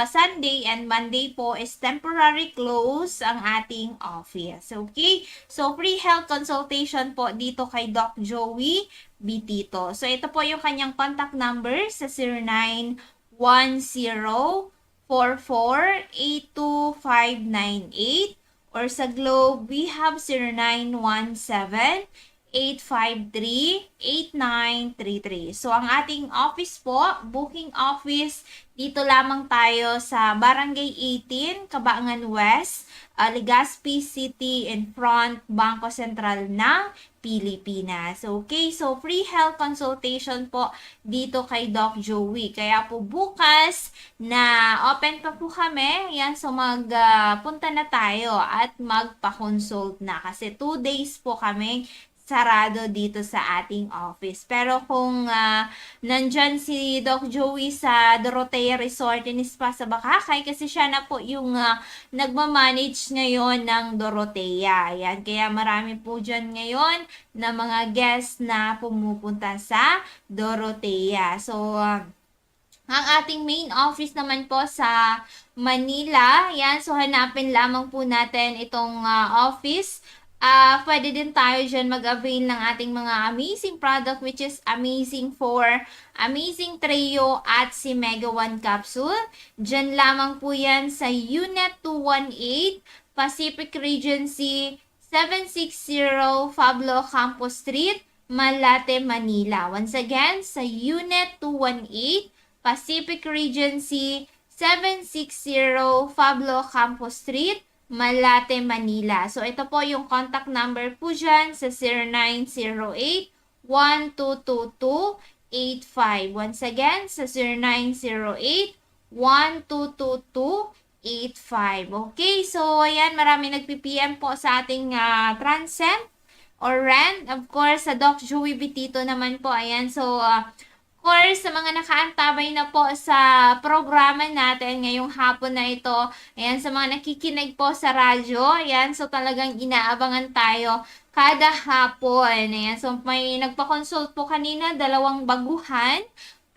Sunday and Monday po is temporary close ang ating office. Okay? So, free health consultation po dito kay Doc Joey Bitito. So, ito po yung kanyang contact number sa 0910-44-82598 or sa Globe, we have 0917 853-8933. So, ang ating office po, booking office, dito lamang tayo sa Barangay 18, Cabangan West, Legazpi City, in front, Bangko Sentral ng Pilipinas. Okay, so free health consultation po dito kay Doc Joey. Kaya po bukas na open pa po kami, yan, so magpunta na tayo at magpa-consult na. Kasi 2 days po kami sarado dito sa ating office. Pero kung nandyan si Doc Joey sa Dorotea Resort in Espasa, Bakakay, kasi siya na po yung nagmamanage ngayon ng Dorotea. Ayan, kaya marami po dyan ngayon na mga guests na pumupunta sa Dorotea. So, ang ating main office naman po sa Manila, yan, so hanapin lamang po natin itong office. Pwede din tayo dyan mag-avail ng ating mga amazing product, which is Amazing 4, Amazing Trio at si Mega 1 Capsule. Dyan lamang po yan sa Unit 218, Pacific Regency, 760 Pablo Campos Street, Malate, Manila. Once again, sa Unit 218, Pacific Regency, 760 Pablo Campos Street, Malate, Manila. So, ito po yung contact number po dyan sa 0908-1222-85. Once again, sa 0908-1222-85. Okay, so, ayan, marami nagpi-PM po sa ating transcend or rent. Of course, sa Doc Joey Bitito naman po, ayan, so, course, sa mga nakaantabay na po sa programa natin ngayong hapon na ito, ayan, sa mga nakikinig po sa radyo, ayan, so talagang inaabangan tayo kada hapon. Ayan, so may nagpa-consult po kanina, 2 baguhan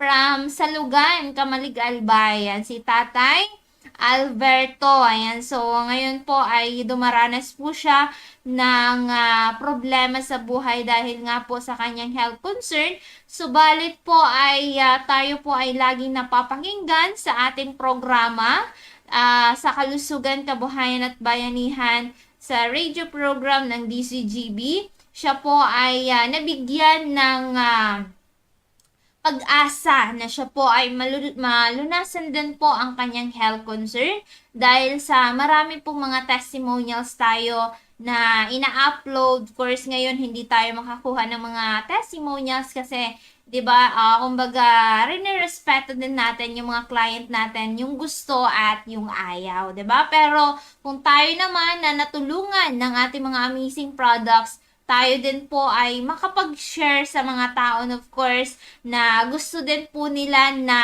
from Salugan, Kamalig Albay, ayan, si Tatay Alberto. Ayan, so ngayon po ay dumaranas po siya ng problema sa buhay dahil nga po sa kanyang health concern. Subalit po ay tayo po ay laging napapakinggan sa ating programa sa Kalusugan, Kabuhayan at Bayanihan sa radio program ng DCGB. Siya po ay nabigyan ng pag-asa na siya po ay malunasan din po ang kanyang health concern dahil sa marami pong mga testimonials tayo na ina-upload. Of course, ngayon hindi tayo makakuha ng mga testimonials kasi 'di ba, kumbaga rinirespeto din natin yung mga client natin, yung gusto at yung ayaw, 'di ba? Pero kung tayo naman na natulungan ng ating mga amazing products, tayo din po ay makapag-share sa mga tao, of course, na gusto din po nila na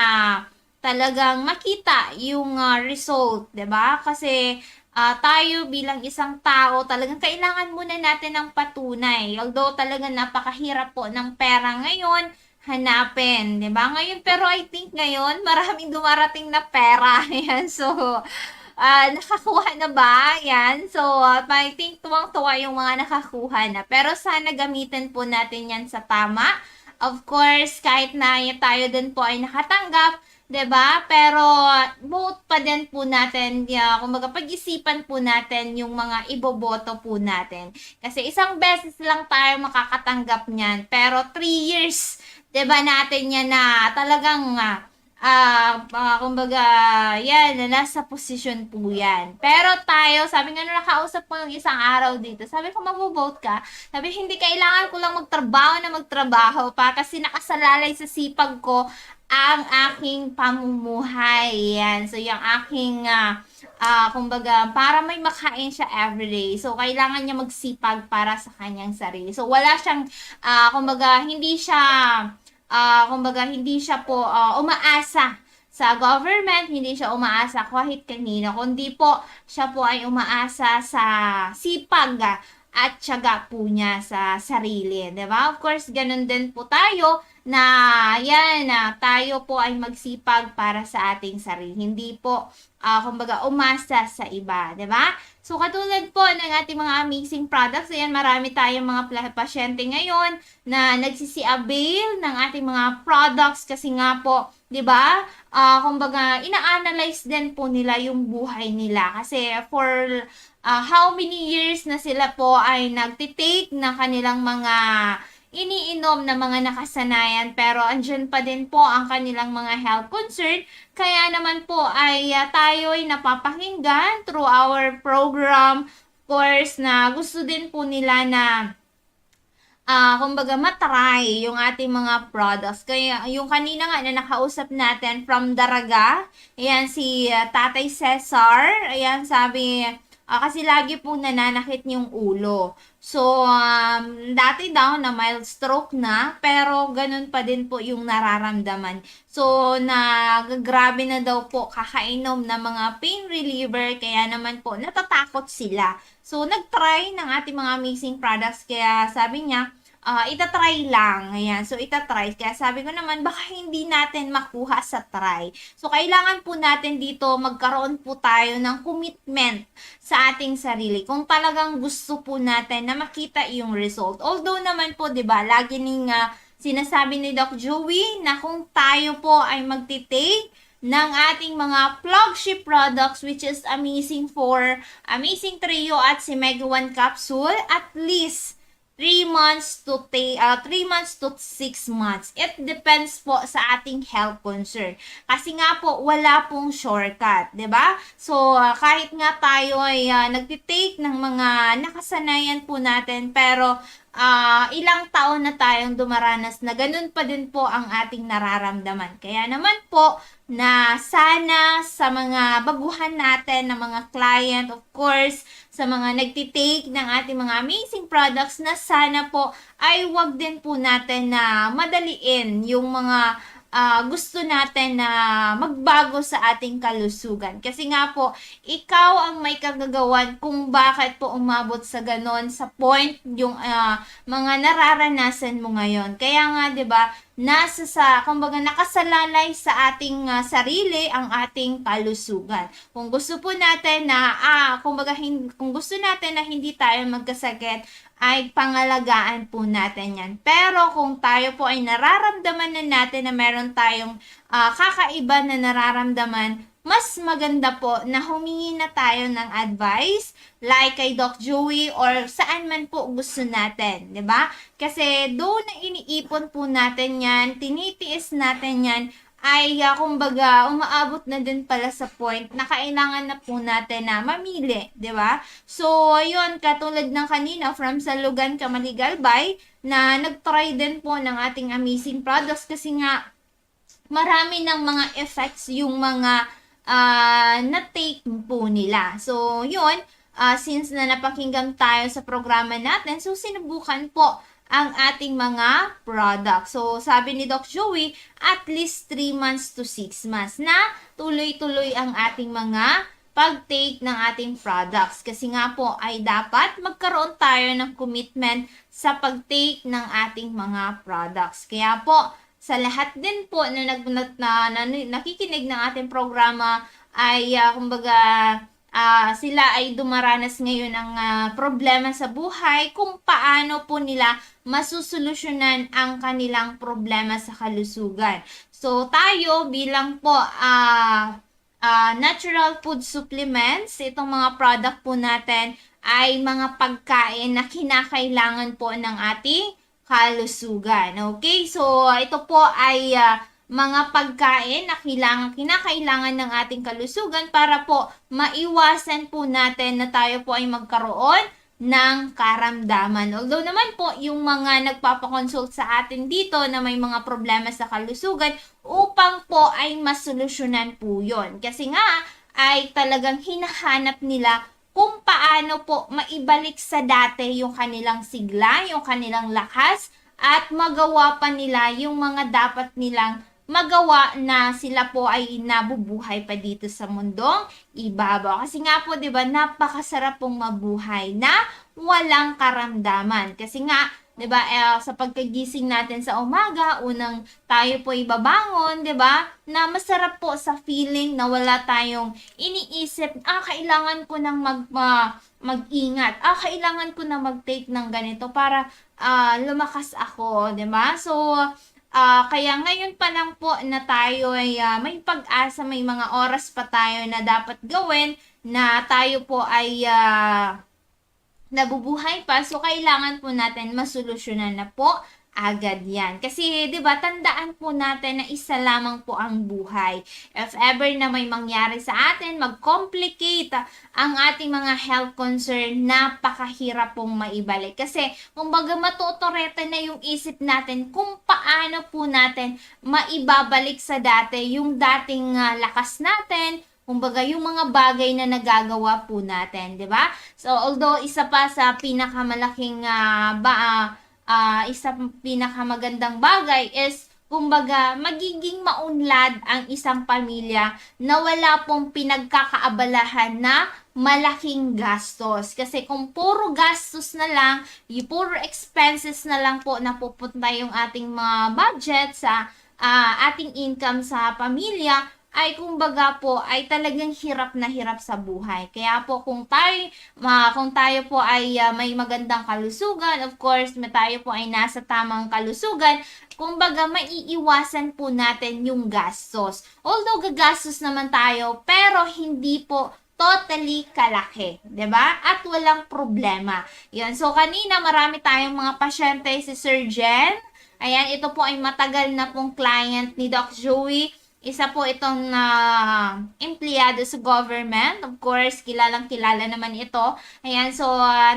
talagang makita yung result, 'di ba? Kasi tayo bilang isang tao, talagang kailangan muna natin ng patunay. Although talagang napakahirap po ng pera ngayon, hanapin, 'di ba? Ngayon, pero I think ngayon, maraming dumarating na pera. Ayan, so nakakuha na ba? Yan. So, I think tuwang-tuwa yung mga nakakuha na. Pero sana gamitin po natin yan sa tama. Of course, kahit na tayo din po ay nakatanggap, 'di ba? Pero vote pa din po natin, kumbaga pag-isipan po natin yung mga iboboto po natin. Kasi isang beses lang tayo makakatanggap niyan. Pero 3 years, 'di ba, natin yan na talagang kumbaga, yan, nasa posisyon po yan. Pero tayo, sabi nga nung nakausap ko ng isang araw dito, sabi ko, mag-vote ka. Sabi, hindi kailangan ko lang magtrabaho pa kasi nakasalalay sa sipag ko ang aking pamumuhay. Yan. So, yung aking, kumbaga, para may makain siya everyday. So, kailangan niya magsipag para sa kanyang sarili. So, wala siyang, kumbaga, hindi siya po umaasa sa government, hindi siya umaasa kahit kanino, kundi po siya po ay umaasa sa sipag at tiyaga po niya sa sarili, 'di ba? Of course, ganun din po tayo na tayo po ay magsipag para sa ating sarili. Hindi po kumbaga umasa sa iba, 'di ba? So katulad po ng ating mga amazing products, ayan, marami tayong mga pasyente ngayon na nagsisi-avail ng ating mga products kasi nga po, 'di ba? Kumbaga ina-analyze din po nila yung buhay nila kasi for how many years na sila po ay nagtitake ng kanilang mga iniinom na mga nakasanayan pero andyan pa din po ang kanilang mga health concern. Kaya naman po ay tayo ay napapakinggan through our program, of course, na gusto din po nila na kumbaga matry yung ating mga products. Kaya yung kanina nga na nakausap natin from Daraga, ayan si Tatay Cesar, ayan sabi, kasi lagi po nananakit yung ulo. So, dati daw na mild stroke na, pero ganun pa din po yung nararamdaman. So, grabe na daw po kakainom ng mga pain reliever, kaya naman po natatakot sila. So, nag-try ng ating mga amazing products, kaya sabi niya, itatry lang. Ayan. So, itatry. Kaya sabi ko naman, baka hindi natin makuha sa try. So, kailangan po natin dito magkaroon po tayo ng commitment sa ating sarili. Kung talagang gusto po natin na makita yung result. Although naman po, di ba, lagi ning sinasabi ni Doc Joey na kung tayo po ay magtitake ng ating mga flagship products which is Amazing Trio at si Mega One Capsule, at least 3 months to 6 months. It depends po sa ating health concern. Kasi nga po, wala pong shortcut, 'di ba? So, kahit nga tayo ay nagtitake ng mga nakasanayan po natin, pero ilang taon na tayong dumaranas na ganun pa din po ang ating nararamdaman. Kaya naman po, na sana sa mga baguhan natin, na mga client, of course, sa mga nagtitake ng ating mga amazing products, na sana po ay wag din po natin na madaliin yung mga gusto natin na magbago sa ating kalusugan. Kasi nga po, ikaw ang may kagagawan kung bakit po umabot sa ganon, sa point yung mga nararanasan mo ngayon. Kaya nga, 'di ba, kumbaga nakasalalay sa ating sarili ang ating kalusugan. Kung gusto po natin na kung gusto natin na hindi tayo magkasakit, ay pangalagaan po natin yan. Pero kung tayo po ay nararamdaman na natin na meron tayong kakaiba na nararamdaman, mas maganda po na humingi na tayo ng advice like kay Doc Joey or saan man po gusto natin, 'di ba? Kasi doon na iniipon po natin yan, tinitiis natin yan, ay kumbaga umaabot na din pala sa point na kailangan na po natin na mamili, 'di ba? So ayun, katulad ng kanina from Salugan, Camaligalbay, na nagtry din po ng ating amazing products kasi nga marami ng mga effects yung mga na-take po nila. So yun, since na napakinggan tayo sa programa natin, so sinubukan po ang ating mga products. So, sabi ni Doc Joey, at least 3 months to 6 months na tuloy-tuloy ang ating mga pag-take ng ating products. Kasi nga po ay dapat magkaroon tayo ng commitment sa pag-take ng ating mga products. Kaya po, sa lahat din po na nakikinig ng ating programa ay kumbaga sila ay dumaranas ngayon ng problema sa buhay, kung paano po nila masusolusyonan ang kanilang problema sa kalusugan. So, tayo bilang po natural food supplements, itong mga product po natin ay mga pagkain na kinakailangan po ng ating kalusugan. Okay? So, ito po ay mga pagkain na kinakailangan ng ating kalusugan para po maiwasan po natin na tayo po ay magkaroon ng karamdaman. Although naman po, yung mga nagpapakonsult sa atin dito na may mga problema sa kalusugan, upang po ay masolusyonan po yun. Kasi nga, ay talagang hinahanap nila kung paano po maibalik sa dati yung kanilang sigla, yung kanilang lakas, at magawa pa nila yung mga dapat nilang magawa na sila po ay nabubuhay pa dito sa mundong ibabaw. Kasi nga po, 'di ba, napakasarap pong mabuhay na walang karamdaman. Kasi nga, 'di ba, sa pagkagising natin sa umaga, unang tayo po ibabangon, 'di ba? Na masarap po sa feeling na wala tayong iniisip, kailangan ko nang mag-ingat. Kailangan ko na mag-take ng ganito para lumakas ako, 'di ba? So, kaya ngayon pa lang po na tayo ay may pag-asa, may mga oras pa tayo na dapat gawin na tayo po ay nabubuhay pa. So, kailangan po natin masolusyonan na po agad yan. Kasi, di ba, tandaan po natin na isa lamang po ang buhay. If ever na may mangyari sa atin, mag-complicate ang ating mga health concern, napakahirap pong maibalik. Kasi, kumbaga matutorete na yung isip natin kung paano po natin maibabalik sa dati yung dating lakas natin, kumbaga yung mga bagay na nagagawa po natin, di ba? So, although isa pa sa pinakamalaking pinakamagandang bagay is, kumbaga, magiging maunlad ang isang pamilya na wala pong pinagkakaabalahan na malaking gastos. Kasi kung puro gastos na lang, yung puro expenses na lang po napupunta yung ating mga budget sa ating income sa pamilya, ay kumbaga po ay talagang hirap na hirap sa buhay. Kaya po kung tayo po ay may magandang kalusugan, of course, tayo po ay nasa tamang kalusugan, kumbaga maiiwasan po natin yung gastos. Although gagastos naman tayo, pero hindi po totally kalaki, 'di ba? At walang problema. 'Yan. So kanina marami tayong mga pasyente, si Sir Jen. Ayan, ito po ay matagal na pong client ni Doc Joey. Isa po itong empleyado sa government. Of course, kilalang-kilala naman ito. Ayan, so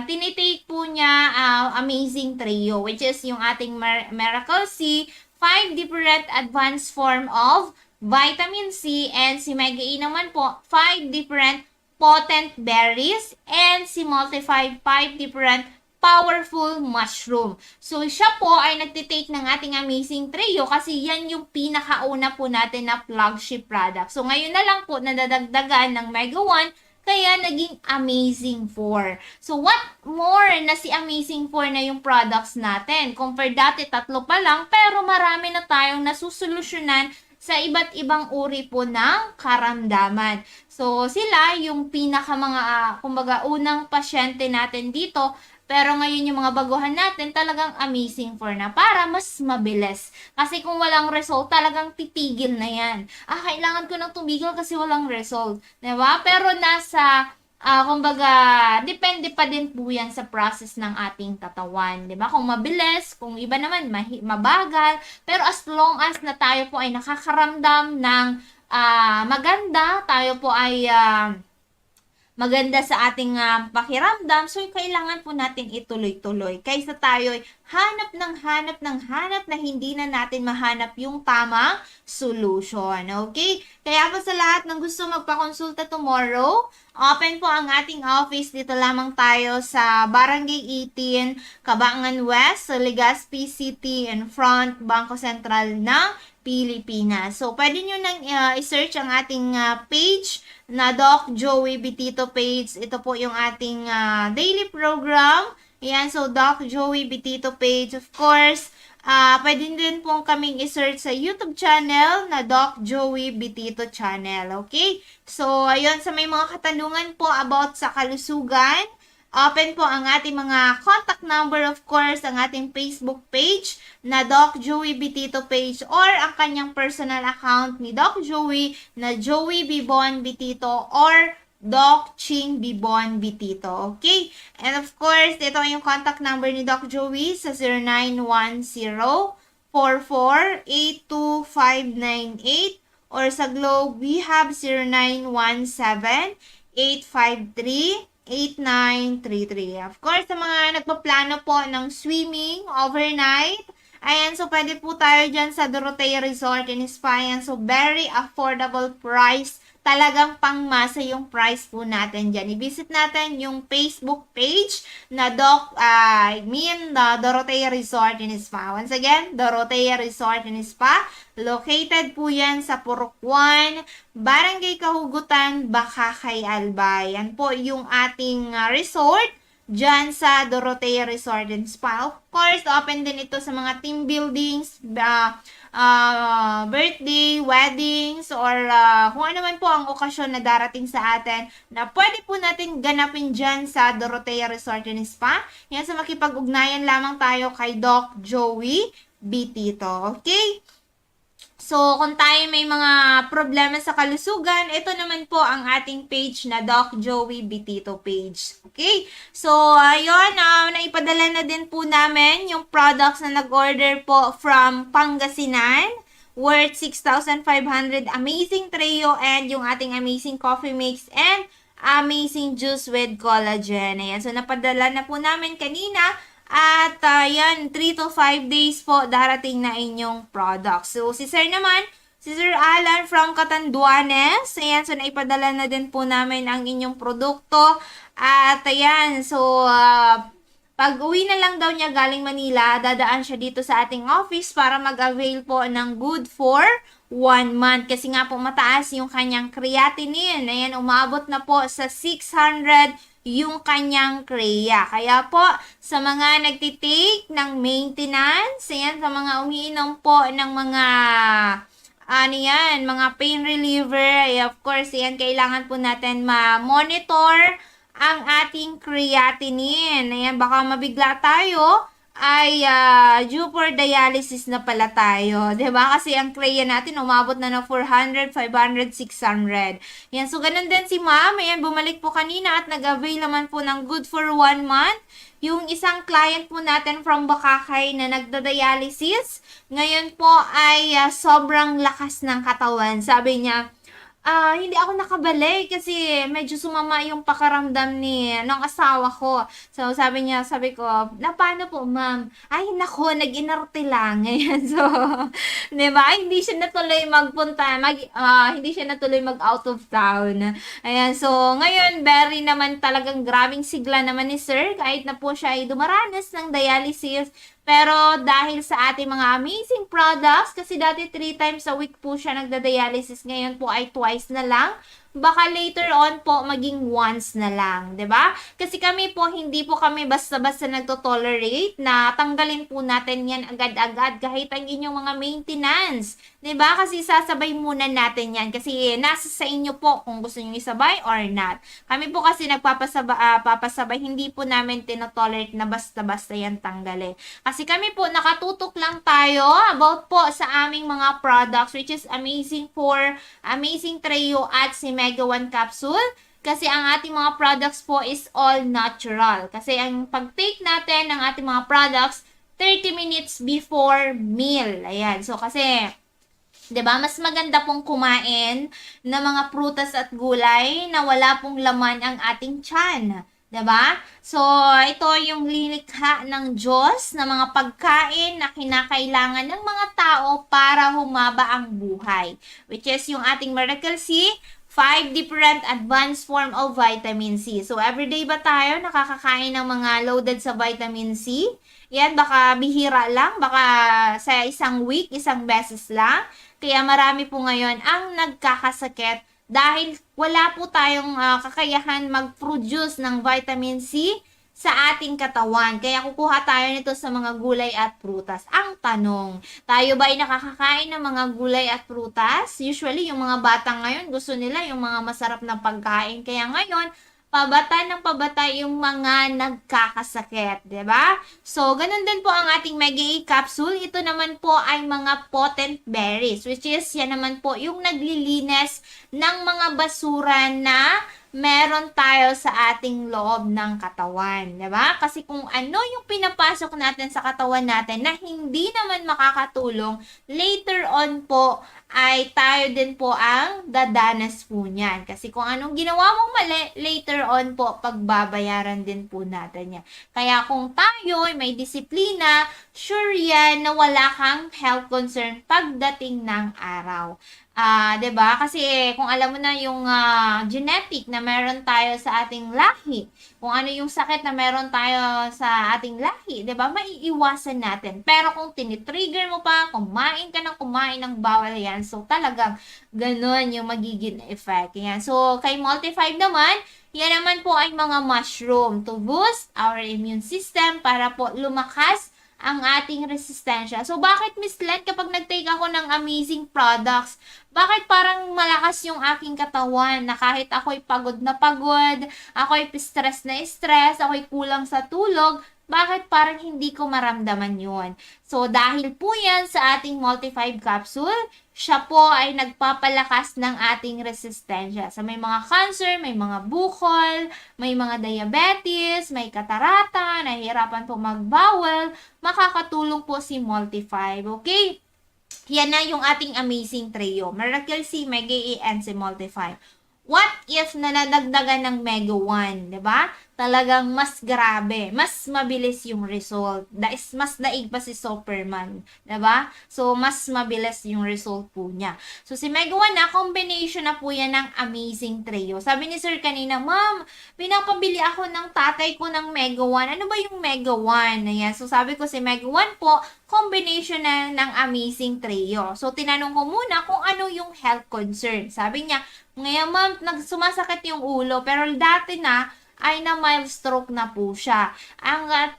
tinitake po niya Amazing Trio, which is yung ating Miracle C, 5 different advanced form of vitamin C, and si Mega E naman po, 5 different potent berries, and si Multify, 5 different powerful mushroom. So, siya po ay nagtitake ng ating Amazing Trio kasi yan yung pinakauna po natin na flagship product. So, ngayon na lang po nadadagdagan ng Mega 1, kaya naging Amazing 4. So, what more na si Amazing 4 na yung products natin? Compare dati, 3 pa lang, pero marami na tayong nasusolusyonan sa iba't ibang uri po ng karamdaman. So, sila yung kumbaga, unang pasyente natin dito. Pero ngayon yung mga baguhan natin talagang Amazing 4 na para mas mabilis. Kasi kung walang result, talagang titigil na yan. Kailangan ko nang tumigil kasi walang result. Diba? Pero kumbaga, depende pa din po yan sa process ng ating katawan. Diba? Kung mabilis, kung iba naman mabagal. Pero as long as na tayo po ay nakakaramdam ng maganda, tayo po ay maganda sa ating pakiramdam, so kailangan po natin ituloy-tuloy. Kaysa tayo hanap na hindi na natin mahanap yung tamang solution. Okay? Kaya po sa lahat ng gusto magpakonsulta tomorrow, open po ang ating office. Dito lamang tayo sa Barangay 18, Cabangan West, sa Legazpi City, in front, Bangko Sentral ng Pilipinas. So, pwede nyo nang i-search ang ating page na Doc Joey Bitito page. Ito po yung ating daily program. Ayan, so Doc Joey Bitito page. Of course, pwede din po kaming i-search sa YouTube channel na Doc Joey Bitito channel. Okay? So, ayun, sa may mga katanungan po about sa kalusugan, open po ang ating mga contact number, of course, ang ating Facebook page na Doc Joey Bitito page, or ang kanyang personal account ni Doc Joey na Joey Bibon Bitito or Doc Ching Bibon Bitito. Okay? And of course, ito yung contact number ni Doc Joey sa 0910-4482-598, or sa Globe, we have 0917-853 8933. Of course, sa mga nagpaplano po ng swimming overnight, ayan, so pwede po tayo dyan sa Dorotea Resort and Spa. Ayan, so very affordable price. Talagang pangmasa yung price po natin dyan. I-visit natin yung Facebook page na Dorotea Resort and Spa. Once again, Dorotea Resort and Spa. Located po yan sa Purok 1, Barangay Kahugutan, Bakakay, Albay. Yan po yung ating resort dyan sa Dorotea Resort and Spa. Of course, open din ito sa mga team buildings, birthday, weddings, or kung ano man po ang okasyon na darating sa atin na pwede po natin ganapin dyan sa Dorotea Resort and Spa. Yan, sa makipag-ugnayan lamang tayo kay Doc Joey Bitito. Okay? So, kung tayo may mga problema sa kalusugan, ito naman po ang ating page na Doc Joey Bitito page. Okay? So, ayun, naipadala na din po namin yung products na nag-order po from Pangasinan, worth 6,500, amazing Treo, and yung ating amazing coffee mix, and amazing juice with collagen. Ayan, so napadala na po namin kanina. At yan, 3 to 5 days po darating na inyong products. So, si Sir naman, si Sir Alan from Catanduanes. Ayan, so naipadala na din po namin ang inyong produkto. At ayan, so pag uwi na lang daw niya galing Manila, dadaan siya dito sa ating office para mag-avail po ng good for 1 month. Kasi nga po mataas yung kanyang creatinine. Ayan, umabot na po sa 600 yung kanyang Crea. Kaya po, sa mga nagtitake ng maintenance, ayan, sa mga umiinom po ng mga mga pain reliever, of course, ayan, kailangan po natin ma-monitor ang ating creatinine. Ayan, baka mabigla tayo ay due for dialysis na pala tayo. 'Di ba? Kasi ang Crea natin umabot na ng 400, 500, 600. Yan, so ganun din si Ma'am. Ayan, bumalik po kanina at nag-avail naman po ng good for 1 month. Yung isang client po natin from Bakakay na nagda-dialysis, ngayon po ay sobrang lakas ng katawan. Sabi niya, hindi ako nakabalik kasi medyo sumama yung pakaramdam ng asawa ko. So, sabi ko, na paano po, ma'am? Ay, nako, nag-inarte lang. Ayan, so, diba? Hindi siya natuloy hindi siya natuloy mag-out of town. Ayan, so, ngayon, very naman talagang grabing sigla naman ni Sir, kahit na po siya ay dumaranas ng dialysis. Pero dahil sa ating mga amazing products, kasi dati 3 times a week po siya nagda-dialysis, ngayon po ay twice na lang. Baka later on po maging once na lang, 'di ba? Kasi kami po hindi po kami basta-basta nagto-tolerate na tanggalin po natin 'yan agad-agad kahit ang inyong mga maintenance, 'di ba? Kasi sasabay muna natin 'yan kasi nasa sa inyo po kung gusto niyo isabay or not. Kami po kasi papasabay, hindi po namin tino-tolerate na basta-basta 'yan tanggalin. Kasi kami po nakatutok lang tayo about po sa aming mga products, which is Amazing 4, Amazing Treo at si Mega 1 capsule. Kasi ang ating mga products po is all natural. Kasi ang pag-take natin ng ating mga products 30 minutes before meal. Ayan. So kasi 'di ba, mas maganda pong kumain ng mga prutas at gulay na wala pong laman ang ating tiyan. 'Di ba? So, ito yung lilikha ng Diyos na mga pagkain na kinakailangan ng mga tao para humaba ang buhay. Which is yung ating Miracle C, 5 different advanced form of vitamin C. So, everyday ba tayo nakakakain ng mga loaded sa vitamin C? Yan, baka bihira lang, baka sa isang week, isang beses lang. Kaya marami po ngayon ang nagkakasakit dahil wala po tayong kakayahan mag-produce ng vitamin C sa ating katawan. Kaya kukuha tayo nito sa mga gulay at prutas. Ang tanong, tayo ba ay nakakakain ng mga gulay at prutas? Usually, yung mga bata ngayon, gusto nila yung mga masarap na pagkain. Kaya ngayon, pabata ng pabata yung mga nagkakasakit, 'di ba? So, ganun din po ang ating Mega E capsule. Ito naman po ay mga potent berries, which is yan naman po yung naglilinis ng mga basura na meron tayo sa ating loob ng katawan, 'di ba? Kasi kung ano yung pinapasok natin sa katawan natin na hindi naman makakatulong, later on po ay tayo din po ang dadanas po niyan. Kasi kung anong ginawa mong mali, later on po pagbabayaran din po natin yan. Kaya kung tayo ay may disiplina, sure yan na wala kang health concern pagdating ng araw. 'Di ba? Kasi kung alam mo na yung genetic na meron tayo sa ating lahi, kung ano yung sakit na meron tayo sa ating lahi, 'di ba? Maiiwasan natin. Pero kung tinitrigger mo pa, kumain ka ng kumain ng bawal yan, so talagang ganun yung magiging effect. Yan. So kay Multi-5 naman, yan naman po ay mga mushroom to boost our immune system para po lumakas ang ating resistensya. So, bakit Miss Len, kapag nag-take ako ng amazing products, bakit parang malakas yung aking katawan na kahit ako'y pagod na pagod, ako'y stress na stress, ako'y kulang sa tulog, bakit parang hindi ko maramdaman yun? So, dahil po yan sa ating Multi-5 capsule, siya po ay nagpapalakas ng ating resistensya. So, may mga cancer, may mga bukol, may mga diabetes, may katarata, nahihirapan po magbawal, makakatulong po si Multi-5. Okay? Yan na yung ating amazing trio. Miracle C, Mega A, and si Multi-5. What if nadagdagan ng Mega 1, 'di ba? Talagang mas grabe, mas mabilis yung result. Mas daig pa si Superman, 'di ba? So mas mabilis yung result po niya. So si Mega 1 na combination na po yan ng amazing trio. Sabi ni Sir kanina, "Ma'am, pinapabili ako ng tatay ko ng Mega 1. Ano ba yung Mega 1?" Ayan. So sabi ko si Mega 1 po, combination na ng amazing trio. So tinanong ko muna kung ano yung health concern. Sabi niya, ngayon ma'am, sumasakit yung ulo, pero dati na ay na mild stroke na po siya.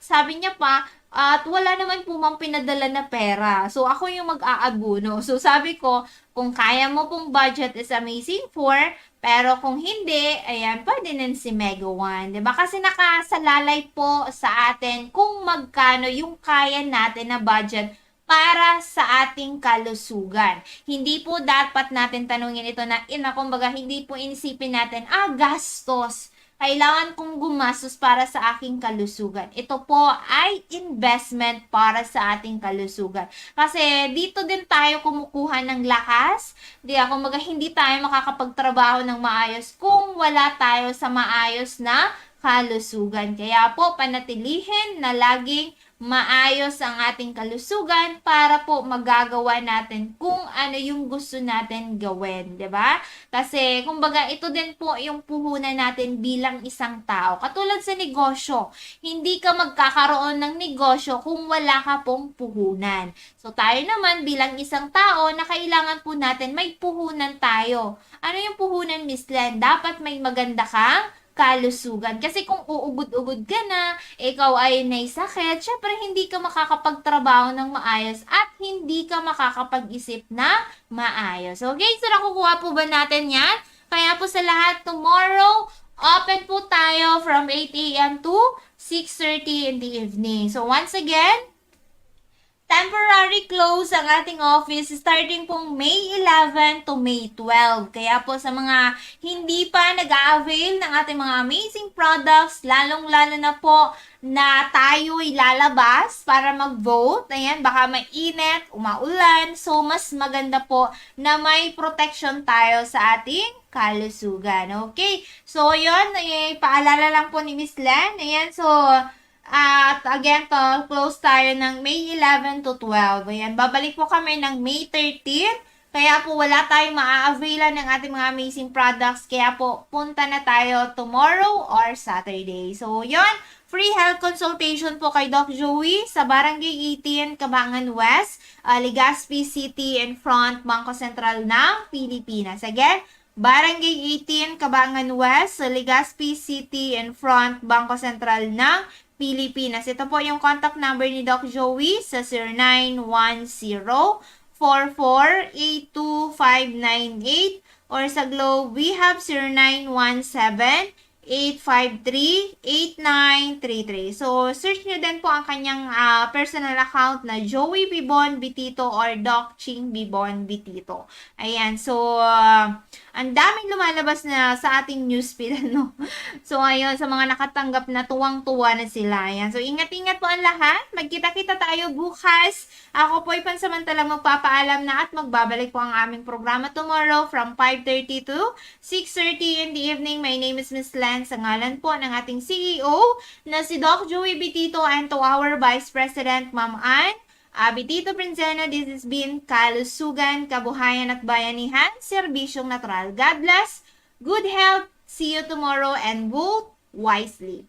Sabi niya pa, at wala naman po ma'am pinadala na pera. So ako yung mag-aabuno. So sabi ko, kung kaya mo pong budget is amazing 4, pero kung hindi, ayan, pwede din si Mega 1. Diba? Kasi nakasalalay po sa atin kung magkano yung kaya natin na budget para sa ating kalusugan. Hindi po dapat natin tanungin ito na, kumbaga, hindi po inisipin natin, gastos. Kailangan kong gumastos para sa aking kalusugan. Ito po ay investment para sa ating kalusugan. Kasi dito din tayo kumukuha ng lakas. Kumbaga, hindi tayo makakapagtrabaho ng maayos kung wala tayo sa maayos na kalusugan. Kaya po, panatilihin na laging maayos ang ating kalusugan para po magagawa natin kung ano yung gusto natin gawin, 'di ba? Kasi kumbaga ito din po yung puhunan natin bilang isang tao. Katulad sa negosyo, hindi ka magkakaroon ng negosyo kung wala ka pong puhunan. So tayo naman bilang isang tao na kailangan po natin may puhunan tayo. Ano yung puhunan, Miss Len? Dapat may maganda kang kalusugan. Kasi kung uugod-ugod ka na, ikaw ay may sakit, syempre hindi ka makakapagtrabaho ng maayos at hindi ka makakapag-isip na maayos. Okay? So, nakukuha po ba natin yan? Kaya po sa lahat, tomorrow, open po tayo from 8 a.m. to 6:30 in the evening. So, once again, temporary close ang ating office starting pong May 11 to May 12. Kaya po sa mga hindi pa nag-a-avail ng ating mga amazing products, lalong-lalo na po na tayo'y lalabas para mag-vote. Ayan, baka mainit, umaulan. So, mas maganda po na may protection tayo sa ating kalusugan. Okay? So, yun, paalala lang po ni Miss Len. Ayan, so at again, close tayo ng May 11 to 12. Ayan, babalik po kami ng May 13. Kaya po wala tayong maa-availan ng ating mga amazing products. Kaya po punta na tayo tomorrow or Saturday. So, yon, free health consultation po kay Doc Joey sa Barangay 18, Cabangan West, Legazpi City in front, Bangko Sentral ng Pilipinas. Again, Barangay 18, Cabangan West, Legazpi City in front, Bangko Sentral ng Pilipinas. Ito po yung contact number ni Doc Joey sa 0910-4482-598 or sa Globe, we have 0917-853-8933. So, search nyo din po ang kanyang personal account na Joey Bibon Bitito or Doc Ching Bibon Bitito. Ayan, so, ang daming lumalabas na sa ating newsfeed, ano. So, ayun, sa mga nakatanggap na tuwang-tuwa na sila. Ayan. So, ingat-ingat po ang lahat. Magkita-kita tayo bukas. Ako po ay pansamantalang magpapaalam na at magbabalik po ang aming programa tomorrow from 5:30 to 6:30 in the evening. My name is Miss Len. Sa ngalan po ng ating CEO na si Doc Joey Bitito and to our Vice President, Ma'am Ann Bitito Princeno, this has been Kalusugan, Kabuhayan at Bayanihan, Serbisyong Natural. God bless, good health, see you tomorrow, and vote wisely.